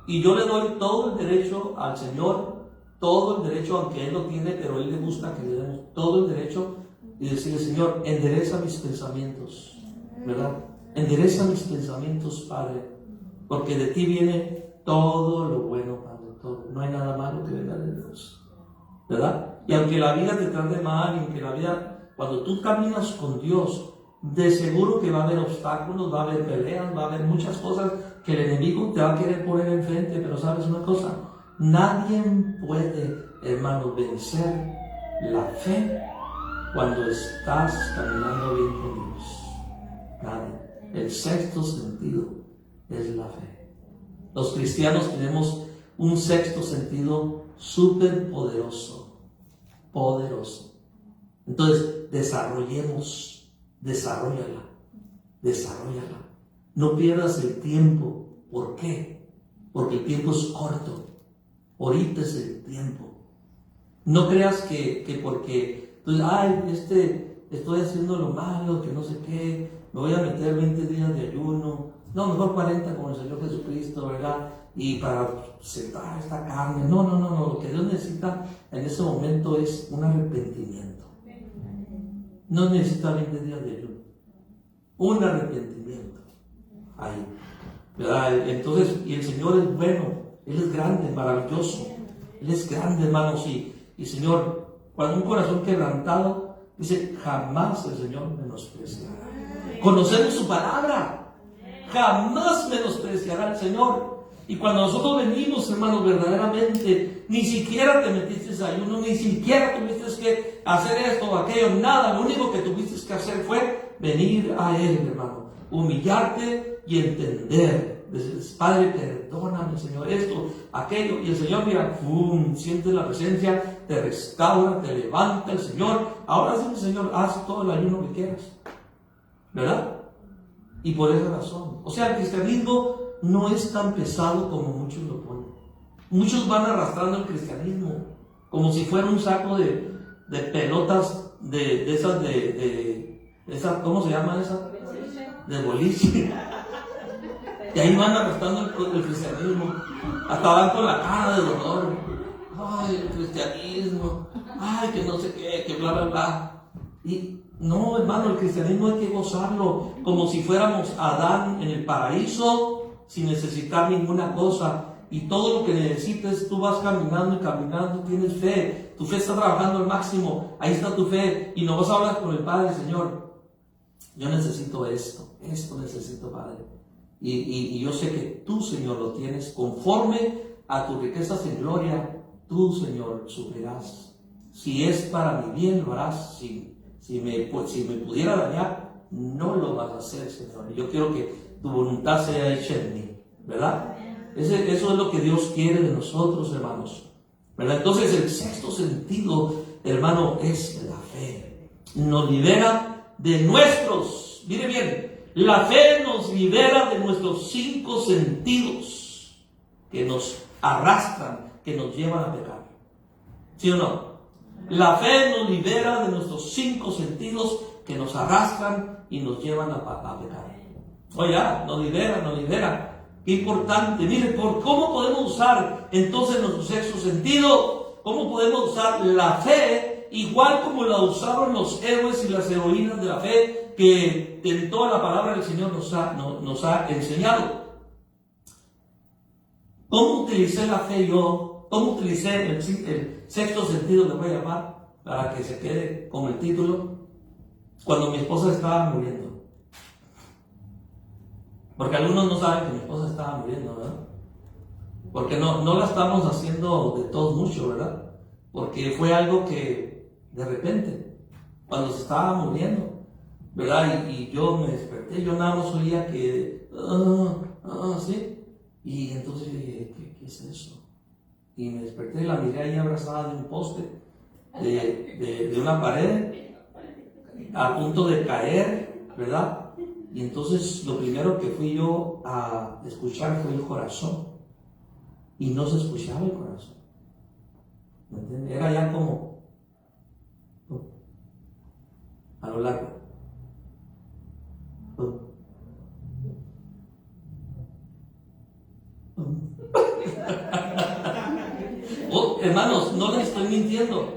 Y yo le doy todo el derecho al Señor, todo el derecho, aunque Él lo tiene, pero a Él le gusta que le demos todo el derecho y decirle, Señor, endereza mis pensamientos, ¿verdad? Endereza mis pensamientos, Padre, porque de ti viene todo lo bueno, Padre, todo. No hay nada malo que venga de Dios, ¿verdad? Y aunque la vida te trate mal, y aunque la vida, cuando tú caminas con Dios, de seguro que va a haber obstáculos, va a haber peleas, va a haber muchas cosas que el enemigo te va a querer poner enfrente, pero ¿sabes una cosa? Nadie puede, hermano, vencer la fe cuando estás caminando bien con Dios. Nadie. El sexto sentido es la fe. Los cristianos tenemos un sexto sentido súper poderoso. Entonces, desarrollala. No pierdas el tiempo. ¿Por qué? Porque el tiempo es corto. Ahorita es el tiempo. No creas que porque, pues, estoy haciendo lo malo, que no sé qué, me voy a meter 20 días de ayuno. No, mejor 40 como el Señor Jesucristo, ¿verdad? Y para sentar esta carne. No. Lo que Dios necesita en ese momento es un arrepentimiento. No necesita 20 días de ayuno. Un arrepentimiento. Ahí. ¿Verdad? Entonces, y el Señor es bueno. Él es grande, maravilloso. Él es grande, hermanos. Y Señor, cuando un corazón quebrantado, dice, jamás el Señor menospreciará. Conocemos su palabra. Jamás menospreciará el Señor. Y cuando nosotros venimos, hermanos, verdaderamente, ni siquiera te metiste a ayuno, ni siquiera tuviste que hacer esto o aquello, nada. Lo único que tuviste que hacer fue venir a Él, hermano. Humillarte y entender. Dices, Padre, perdóname, Señor, esto, aquello. Y el Señor, mira, siente la presencia, te restaura, te levanta el Señor. Ahora sí, Señor, haz todo el ayuno que quieras. ¿Verdad? Y por esa razón. O sea, el cristianismo no es tan pesado como muchos lo ponen. Muchos van arrastrando el cristianismo como si fuera un saco de pelotas de esas, ¿cómo se llama esa? De boliche. Y ahí van arrastrando el cristianismo. Hasta van con la cara de dolor. Ay, el cristianismo. Ay, que no sé qué, que bla, bla, bla. Y no, hermano, el cristianismo hay que gozarlo como si fuéramos Adán en el paraíso sin necesitar ninguna cosa. Y todo lo que necesites, tú vas caminando y caminando, tienes fe. Tu fe está trabajando al máximo. Ahí está tu fe. Y no vas a hablar con el Padre, Señor. Yo necesito esto necesito, Padre. Y yo sé que tú, Señor, lo tienes conforme a tus riquezas en gloria. Tú, Señor, suplirás. Si es para mi bien, lo harás. Si me pudiera dañar, no lo vas a hacer, Señor. Yo quiero que tu voluntad sea hecha en mí, ¿verdad? Eso es lo que Dios quiere de nosotros, hermanos, ¿verdad? Entonces el sexto sentido, hermano, es la fe. Nos libera de nuestros, mire bien, la fe nos libera de nuestros 5 sentidos que nos arrastran, que nos llevan a pecar. ¿Sí o no? La fe nos libera de nuestros 5 sentidos que nos arrastran y nos llevan a pecar. Oye, nos libera. Qué importante. Mire, ¿cómo podemos usar entonces nuestro sexto sentido? ¿Cómo podemos usar la fe igual como la usaron los héroes y las heroínas de la fe que en toda la palabra del Señor nos ha enseñado? ¿Cómo utilicé la fe yo? ¿Cómo utilicé el sexto sentido, le voy a llamar, para que se quede con el título? Cuando mi esposa estaba muriendo. Porque algunos no saben que mi esposa estaba muriendo, ¿verdad? Porque no la estamos haciendo de todos mucho, ¿verdad? Porque fue algo que de repente, cuando se estaba muriendo, ¿verdad? Y yo me desperté, yo nada más oía que, ¿sí? Y entonces dije, ¿qué es eso? Y me desperté y la miré ahí abrazada de un poste, de una pared, a punto de caer, ¿verdad? Y entonces lo primero que fui yo a escuchar fue el corazón. Y no se escuchaba el corazón. ¿Me entiendes? Era ya como a lo largo. Hermanos, no les estoy mintiendo.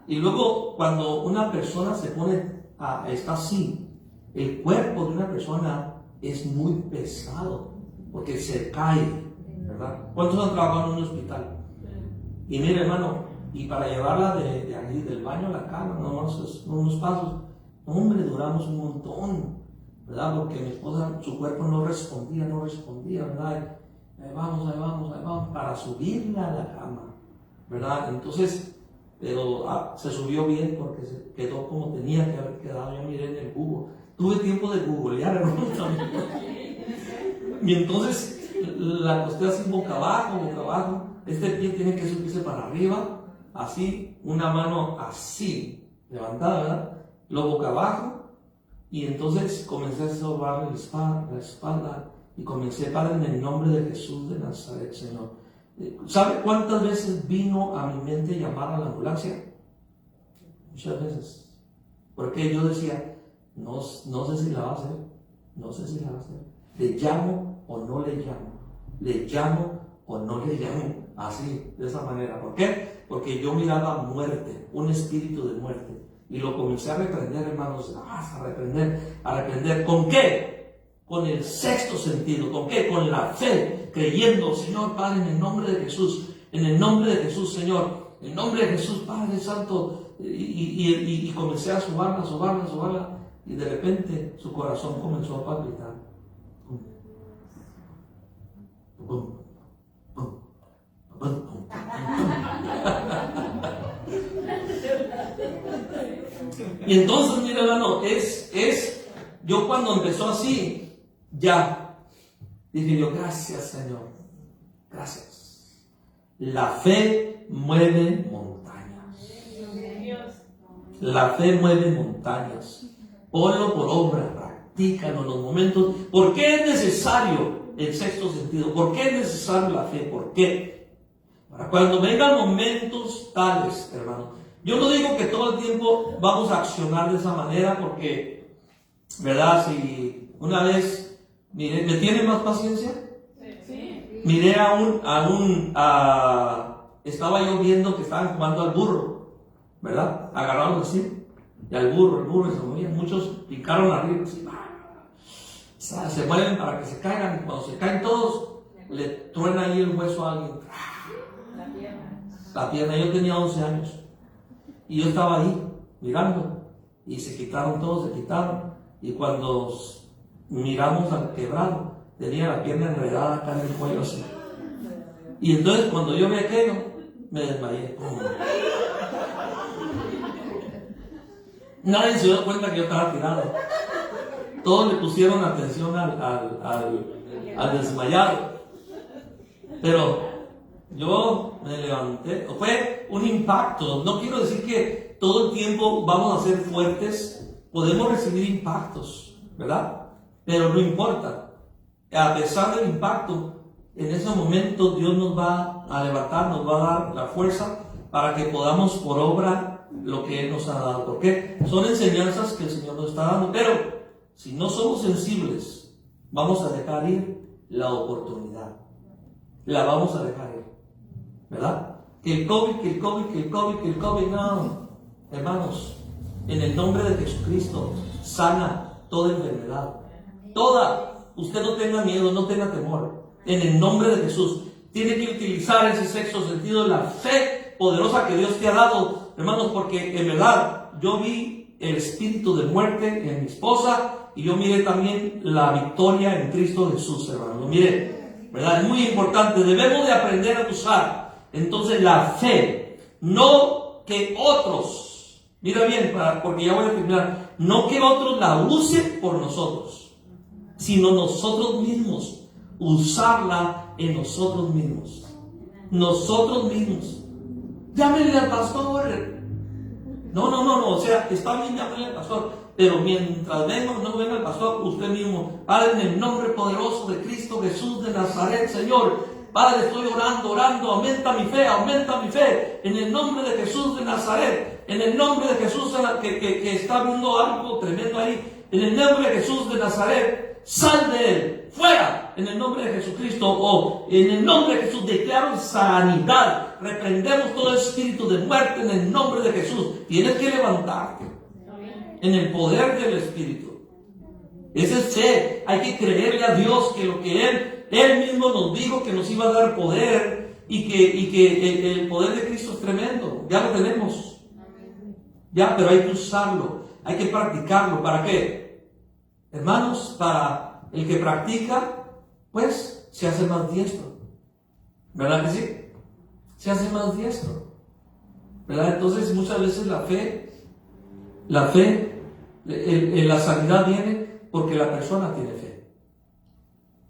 Y luego cuando una persona se pone está así, el cuerpo de una persona es muy pesado porque se cae, ¿verdad? ¿Cuántos han trabajado en un hospital? Y mire, hermano, y para llevarla de ahí del baño a la cama, nomás unos pasos, hombre, duramos un montón, ¿verdad? Porque mi esposa, su cuerpo no respondía, ¿verdad? Ahí vamos, para subirla a la cama, ¿verdad? Entonces, pero se subió bien porque se quedó como tenía que haber quedado. Yo miré en el Google, tuve tiempo de googlear, hermano, también. Y entonces la acosté así boca abajo. Este pie tiene que subirse para arriba, así, una mano así, levantada, ¿verdad? Lo boca abajo. Y entonces comencé a sobarle la espalda y comencé, Padre, en el nombre de Jesús de Nazaret, Señor. ¿Sabe cuántas veces vino a mi mente llamar a la ambulancia? Muchas veces. Porque yo decía, no sé si la va a hacer. ¿Le llamo o no le llamo? ¿Le llamo o no le llamo? Así, de esa manera. ¿Por qué? Porque yo miraba muerte, un espíritu de muerte. Y lo comencé a reprender, hermanos. A reprender. ¿Con qué? Con el sexto sentido. ¿Con qué? Con la fe, creyendo, Señor Padre, en el nombre de Jesús, Señor, en el nombre de Jesús, Padre Santo, y comencé a sobarla, y de repente su corazón comenzó a palpitar. Y entonces, mira, hermano, yo cuando empezó así, ya dije yo, gracias, Señor, gracias. La fe mueve montañas. La fe mueve montañas. Ponlo por obra, practícalo en los momentos. ¿Por qué es necesario el sexto sentido? ¿Por qué es necesario la fe? ¿Por qué? Para cuando vengan momentos tales, hermano. Yo no digo que todo el tiempo vamos a accionar de esa manera, porque, ¿verdad? Si una vez, mire, ¿me tiene más paciencia? Sí. Miré estaba yo viendo que estaban jugando al burro, ¿verdad? Agarraron así, y al burro se movía. Muchos picaron arriba, así, se mueven para que se caigan, y cuando se caen todos, le truena ahí el hueso a alguien. La pierna. Yo tenía 11 años. Y yo estaba ahí, mirando, y se quitaron todos, y cuando miramos al quebrado, tenía la pierna enredada acá en el cuello así. Y entonces cuando yo vi aquello, me desmayé. Nadie se dio cuenta que yo estaba tirado. Todos le pusieron atención al desmayado. Pero yo me levanté. Fue un impacto. No quiero decir que todo el tiempo vamos a ser fuertes. Podemos recibir impactos, ¿verdad? Pero no importa. A pesar del impacto, en ese momento Dios nos va a levantar, nos va a dar la fuerza para que podamos por obra lo que Él nos ha dado. Porque son enseñanzas que el Señor nos está dando. Pero si no somos sensibles, vamos a dejar ir la oportunidad. La vamos a dejar ir, ¿verdad? Que el COVID, no. Hermanos, en el nombre de Jesucristo, sana toda enfermedad. Toda. Usted no tenga miedo, no tenga temor. En el nombre de Jesús. Tiene que utilizar ese sexto sentido, la fe poderosa que Dios te ha dado, hermanos, porque en verdad yo vi el espíritu de muerte en mi esposa y yo miré también la victoria en Cristo Jesús, hermanos. Mire, ¿verdad? Es muy importante. Debemos de aprender a usar entonces la fe, no que otros, mira bien, porque ya voy a terminar, no que otros la usen por nosotros, sino nosotros mismos. Usarla en nosotros mismos. Nosotros mismos. Llámenle al pastor. No. O sea, está bien, llámenle al pastor. Pero mientras no venga el pastor, usted mismo. Padre, en el nombre poderoso de Cristo Jesús de Nazaret, Señor. Padre, estoy orando. Aumenta mi fe. En el nombre de Jesús de Nazaret. En el nombre de Jesús que está viendo algo tremendo ahí. En el nombre de Jesús de Nazaret. Sal de él, fuera, en el nombre de Jesucristo, o en el nombre de Jesús declaro sanidad. Reprendemos todo espíritu de muerte en el nombre de Jesús. Tienes que levantarte en el poder del Espíritu. Ese es fe. Hay que creerle a Dios que lo que Él mismo nos dijo que nos iba a dar poder y que el poder de Cristo es tremendo. Ya lo tenemos. Ya, pero hay que usarlo, hay que practicarlo. ¿Para qué? Hermanos, para el que practica, pues se hace más diestro. ¿Verdad que sí? Se hace más diestro. ¿Verdad? Entonces muchas veces la fe, la sanidad viene porque la persona tiene fe.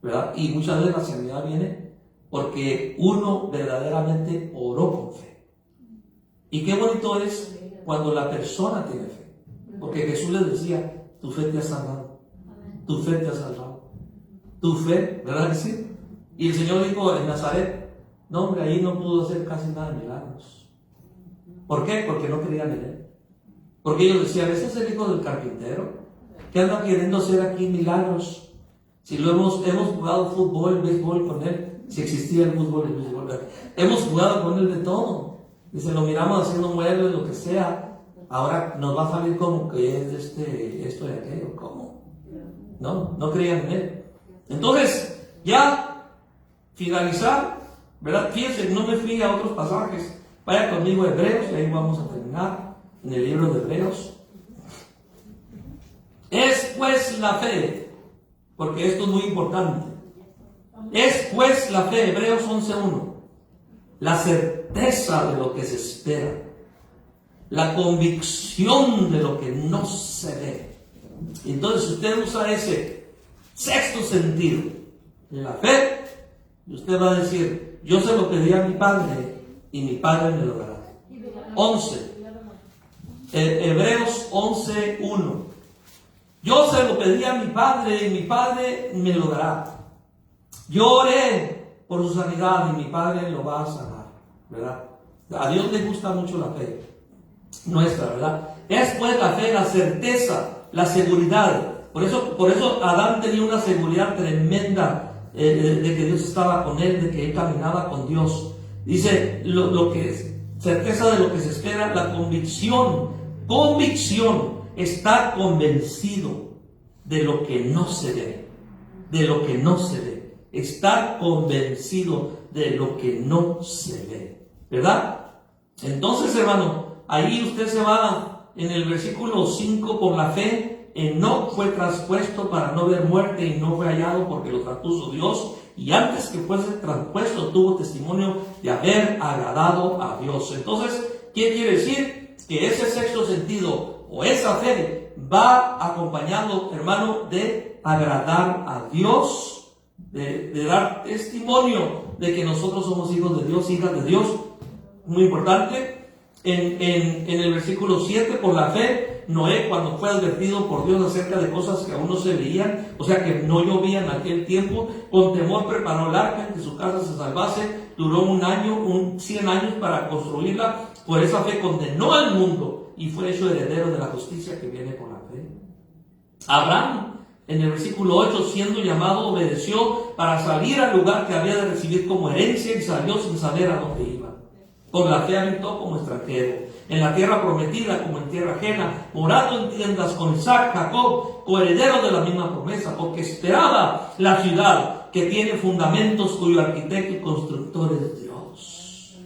¿Verdad? Y muchas veces la sanidad viene porque uno verdaderamente oró con fe. Y qué bonito es cuando la persona tiene fe. Porque Jesús les decía, tu fe te ha sanado. Tu fe te ha salvado. Tu fe, ¿verdad que sí? Y el Señor dijo en Nazaret, no hombre, ahí no pudo hacer casi nada de milagros. ¿Por qué? Porque no creían en Él. Porque ellos decían, ese es el hijo del carpintero, que anda queriendo hacer aquí milagros. Si lo hemos jugado fútbol, béisbol con Él, si existía el fútbol y el béisbol, hemos jugado con Él de todo. Dice, lo miramos haciendo muebles, lo que sea. Ahora nos va a salir como que es esto y aquello, ¿cómo? No creían en Él. Entonces, ya finalizar, ¿verdad? Fíjense, no me fui a otros pasajes. Vaya conmigo a Hebreos, y ahí vamos a terminar en el libro de Hebreos. Es pues la fe, porque esto es muy importante. Es pues la fe, Hebreos 11:1, la certeza de lo que se espera, la convicción de lo que no se ve. Entonces usted usa ese sexto sentido, la fe, y usted va a decir, yo se lo pedí a mi padre y mi padre me lo dará. 11, Hebreos 11:1, yo se lo pedí a mi padre y mi padre me lo dará. Yo oré por su sanidad y mi padre lo va a sanar, ¿verdad? A Dios le gusta mucho la fe nuestra, ¿verdad? Es pues la fe, la certeza, la seguridad. Por eso Adán tenía una seguridad tremenda de que Dios estaba con él, de que él caminaba con Dios. Dice lo que es certeza de lo que se espera, la convicción, estar convencido de lo que no se ve, estar convencido de lo que no se ve, ¿verdad? Entonces, hermano, ahí usted se va en el versículo 5, por la fe, Enoc fue traspuesto para no ver muerte y no fue hallado porque lo traspuso Dios, y antes que fuese traspuesto tuvo testimonio de haber agradado a Dios. Entonces, ¿qué quiere decir? Que ese sexto sentido o esa fe va acompañado, hermano, de agradar a Dios, de dar testimonio de que nosotros somos hijos de Dios, hijas de Dios. Muy importante. En el versículo 7, por la fe, Noé, cuando fue advertido por Dios acerca de cosas que aún no se veían, o sea que no llovían en aquel tiempo, con temor preparó el arca, que su casa se salvase. Duró 100 años para construirla. Por esa fe condenó al mundo y fue hecho heredero de la justicia que viene por la fe. Abraham, en el versículo 8, siendo llamado, obedeció para salir al lugar que había de recibir como herencia, y salió sin saber a dónde iba. Por la fe habitó como extranjero en la tierra prometida como en tierra ajena, morando en tiendas con Isaac, Jacob, coherederos de la misma promesa, porque esperaba la ciudad que tiene fundamentos, cuyo arquitecto y constructor es Dios.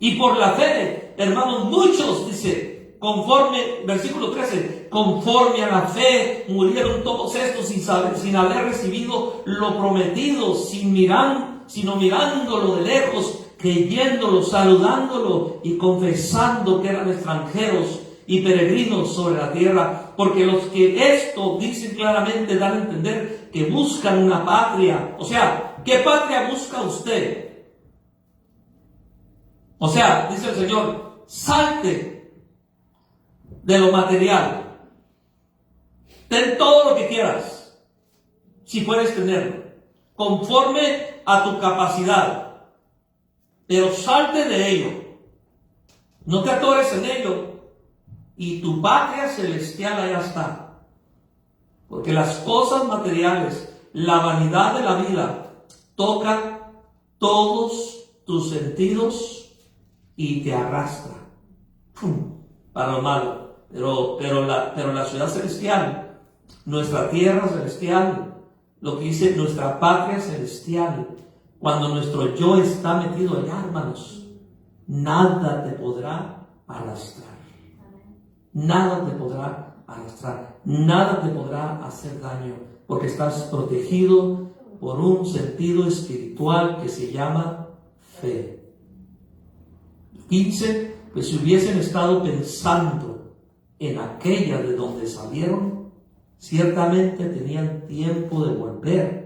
Y por la fe, hermanos, muchos, dice, conforme, versículo 13, conforme a la fe murieron todos estos sin haber recibido lo prometido, sino mirándolo de lejos, creyéndolo, saludándolo y confesando que eran extranjeros y peregrinos sobre la tierra, porque los que esto dicen claramente dan a entender que buscan una patria. O sea, ¿qué patria busca usted? O sea, dice el Señor, salte de lo material, ten todo lo que quieras, si puedes tenerlo, conforme a tu capacidad. Pero salte de ello, no te atores en ello, y tu patria celestial allá está. Porque las cosas materiales, la vanidad de la vida, toca todos tus sentidos y te arrastra para lo malo. Pero la ciudad celestial, nuestra tierra celestial, lo que dice nuestra patria celestial, cuando nuestro yo está metido allá, hermanos, nada te podrá arrastrar. Nada te podrá arrastrar. Nada te podrá hacer daño, porque estás protegido por un sentido espiritual que se llama fe. 15, pues si hubiesen estado pensando en aquella de donde salieron, ciertamente tenían tiempo de volver,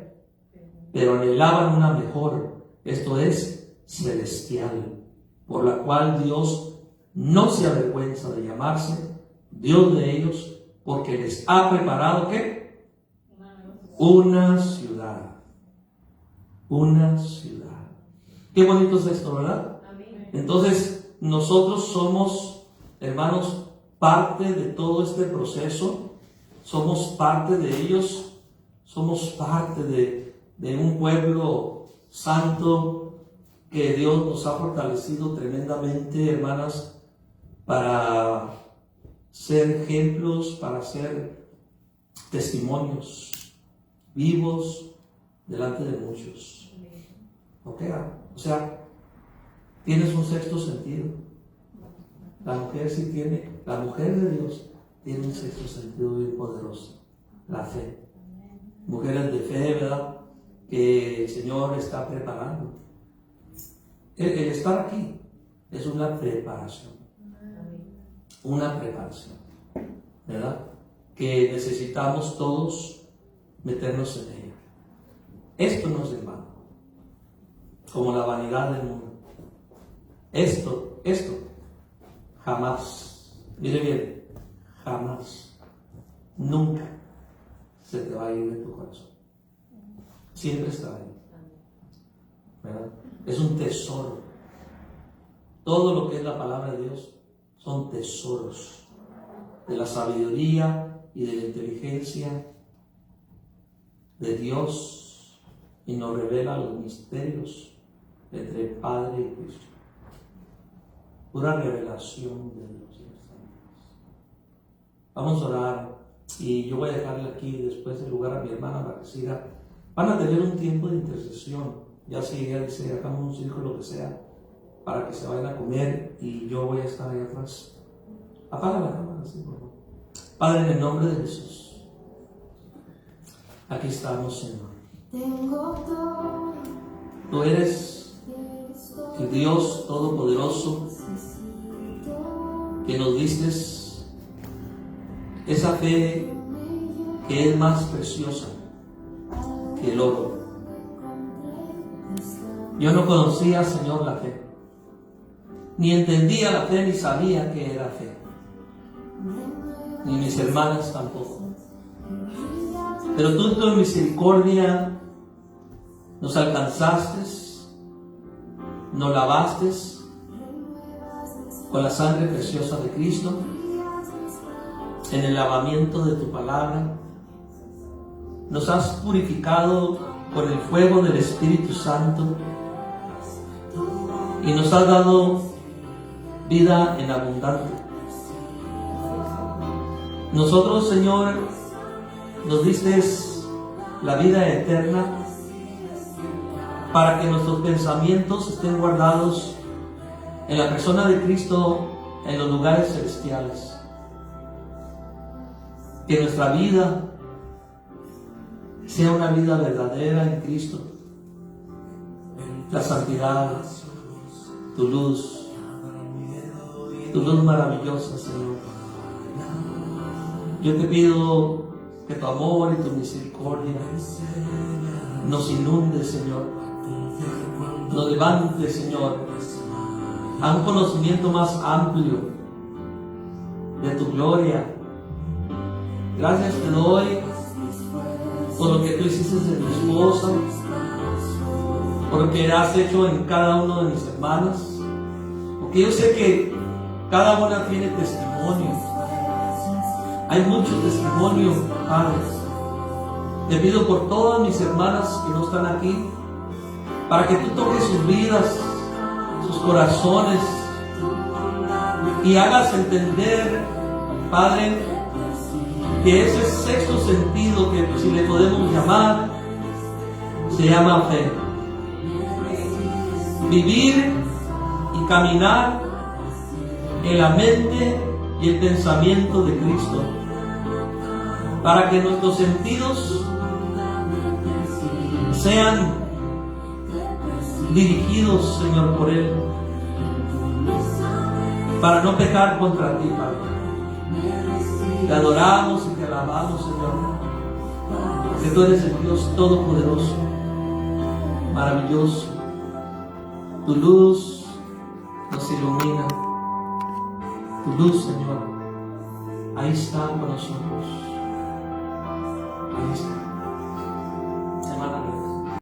pero anhelaban una mejor, esto es, celestial, por la cual Dios no se avergüenza de llamarse Dios de ellos, porque les ha preparado, ¿qué? Una ciudad. Una ciudad. Qué bonito es esto, ¿verdad? Entonces, nosotros somos, hermanos, parte de todo este proceso, somos parte de ellos, somos parte de un pueblo santo que Dios nos ha fortalecido tremendamente, hermanas, para ser ejemplos, para ser testimonios vivos delante de muchos. ¿Okay? O sea, tienes un sexto sentido. La mujer sí tiene, la mujer de Dios tiene un sexto sentido bien poderoso, la fe. Mujeres de fe, ¿verdad?, que el Señor está preparando. El estar aquí es una preparación. Una preparación, ¿verdad?, que necesitamos todos meternos en ella. Esto no es en vano, como la vanidad del mundo. Esto, jamás, mire bien, jamás, nunca se te va a ir de tu corazón. Siempre está ahí, ¿verdad? Es un tesoro. Todo lo que es la palabra de Dios son tesoros de la sabiduría y de la inteligencia de Dios, y nos revela los misterios entre el Padre y Cristo. Pura revelación de Dios. Vamos a orar, y yo voy a dejarle aquí después el lugar a mi hermana para que siga. Van a tener un tiempo de intercesión, ya si ella dice, hagamos un círculo, lo que sea, para que se vayan a comer, y yo voy a estar ahí atrás. Apaga la cámara, sí, por favor. Padre, en el nombre de Jesús, aquí estamos, Señor. Tú eres el Dios Todopoderoso, que nos diste esa fe que es más preciosa que el oro. Yo no conocía, Señor, la fe, ni entendía la fe, ni sabía qué era fe, ni mis hermanas tampoco. Pero tú en tu misericordia nos alcanzaste, nos lavaste con la sangre preciosa de Cristo, en el lavamiento de tu palabra. Nos has purificado por el fuego del Espíritu Santo y nos has dado vida en abundante. Nosotros, Señor, nos diste la vida eterna para que nuestros pensamientos estén guardados en la persona de Cristo en los lugares celestiales. Que nuestra vida sea una vida verdadera en Cristo. La santidad, tu luz maravillosa, Señor. Yo te pido que tu amor y tu misericordia nos inunde, Señor. Nos levante, Señor, a un conocimiento más amplio de tu gloria. Gracias te doy por lo que tú hiciste de mi esposa, por lo que has hecho en cada uno de mis hermanas, porque yo sé que cada una tiene testimonio. Hay mucho testimonio, Padre. Te pido por todas mis hermanas que no están aquí, para que tú toques sus vidas, sus corazones, y hagas entender, Padre, que ese sexto sentido, que si le podemos llamar, se llama fe. Vivir y caminar en la mente y el pensamiento de Cristo, para que nuestros sentidos sean dirigidos, Señor, por Él, para no pecar contra ti, Padre. Te adoramos y te alabamos, Señor, porque tú eres el Dios todopoderoso, maravilloso. Tu luz nos ilumina. Tu luz, Señor, ahí está con nosotros. Ahí está.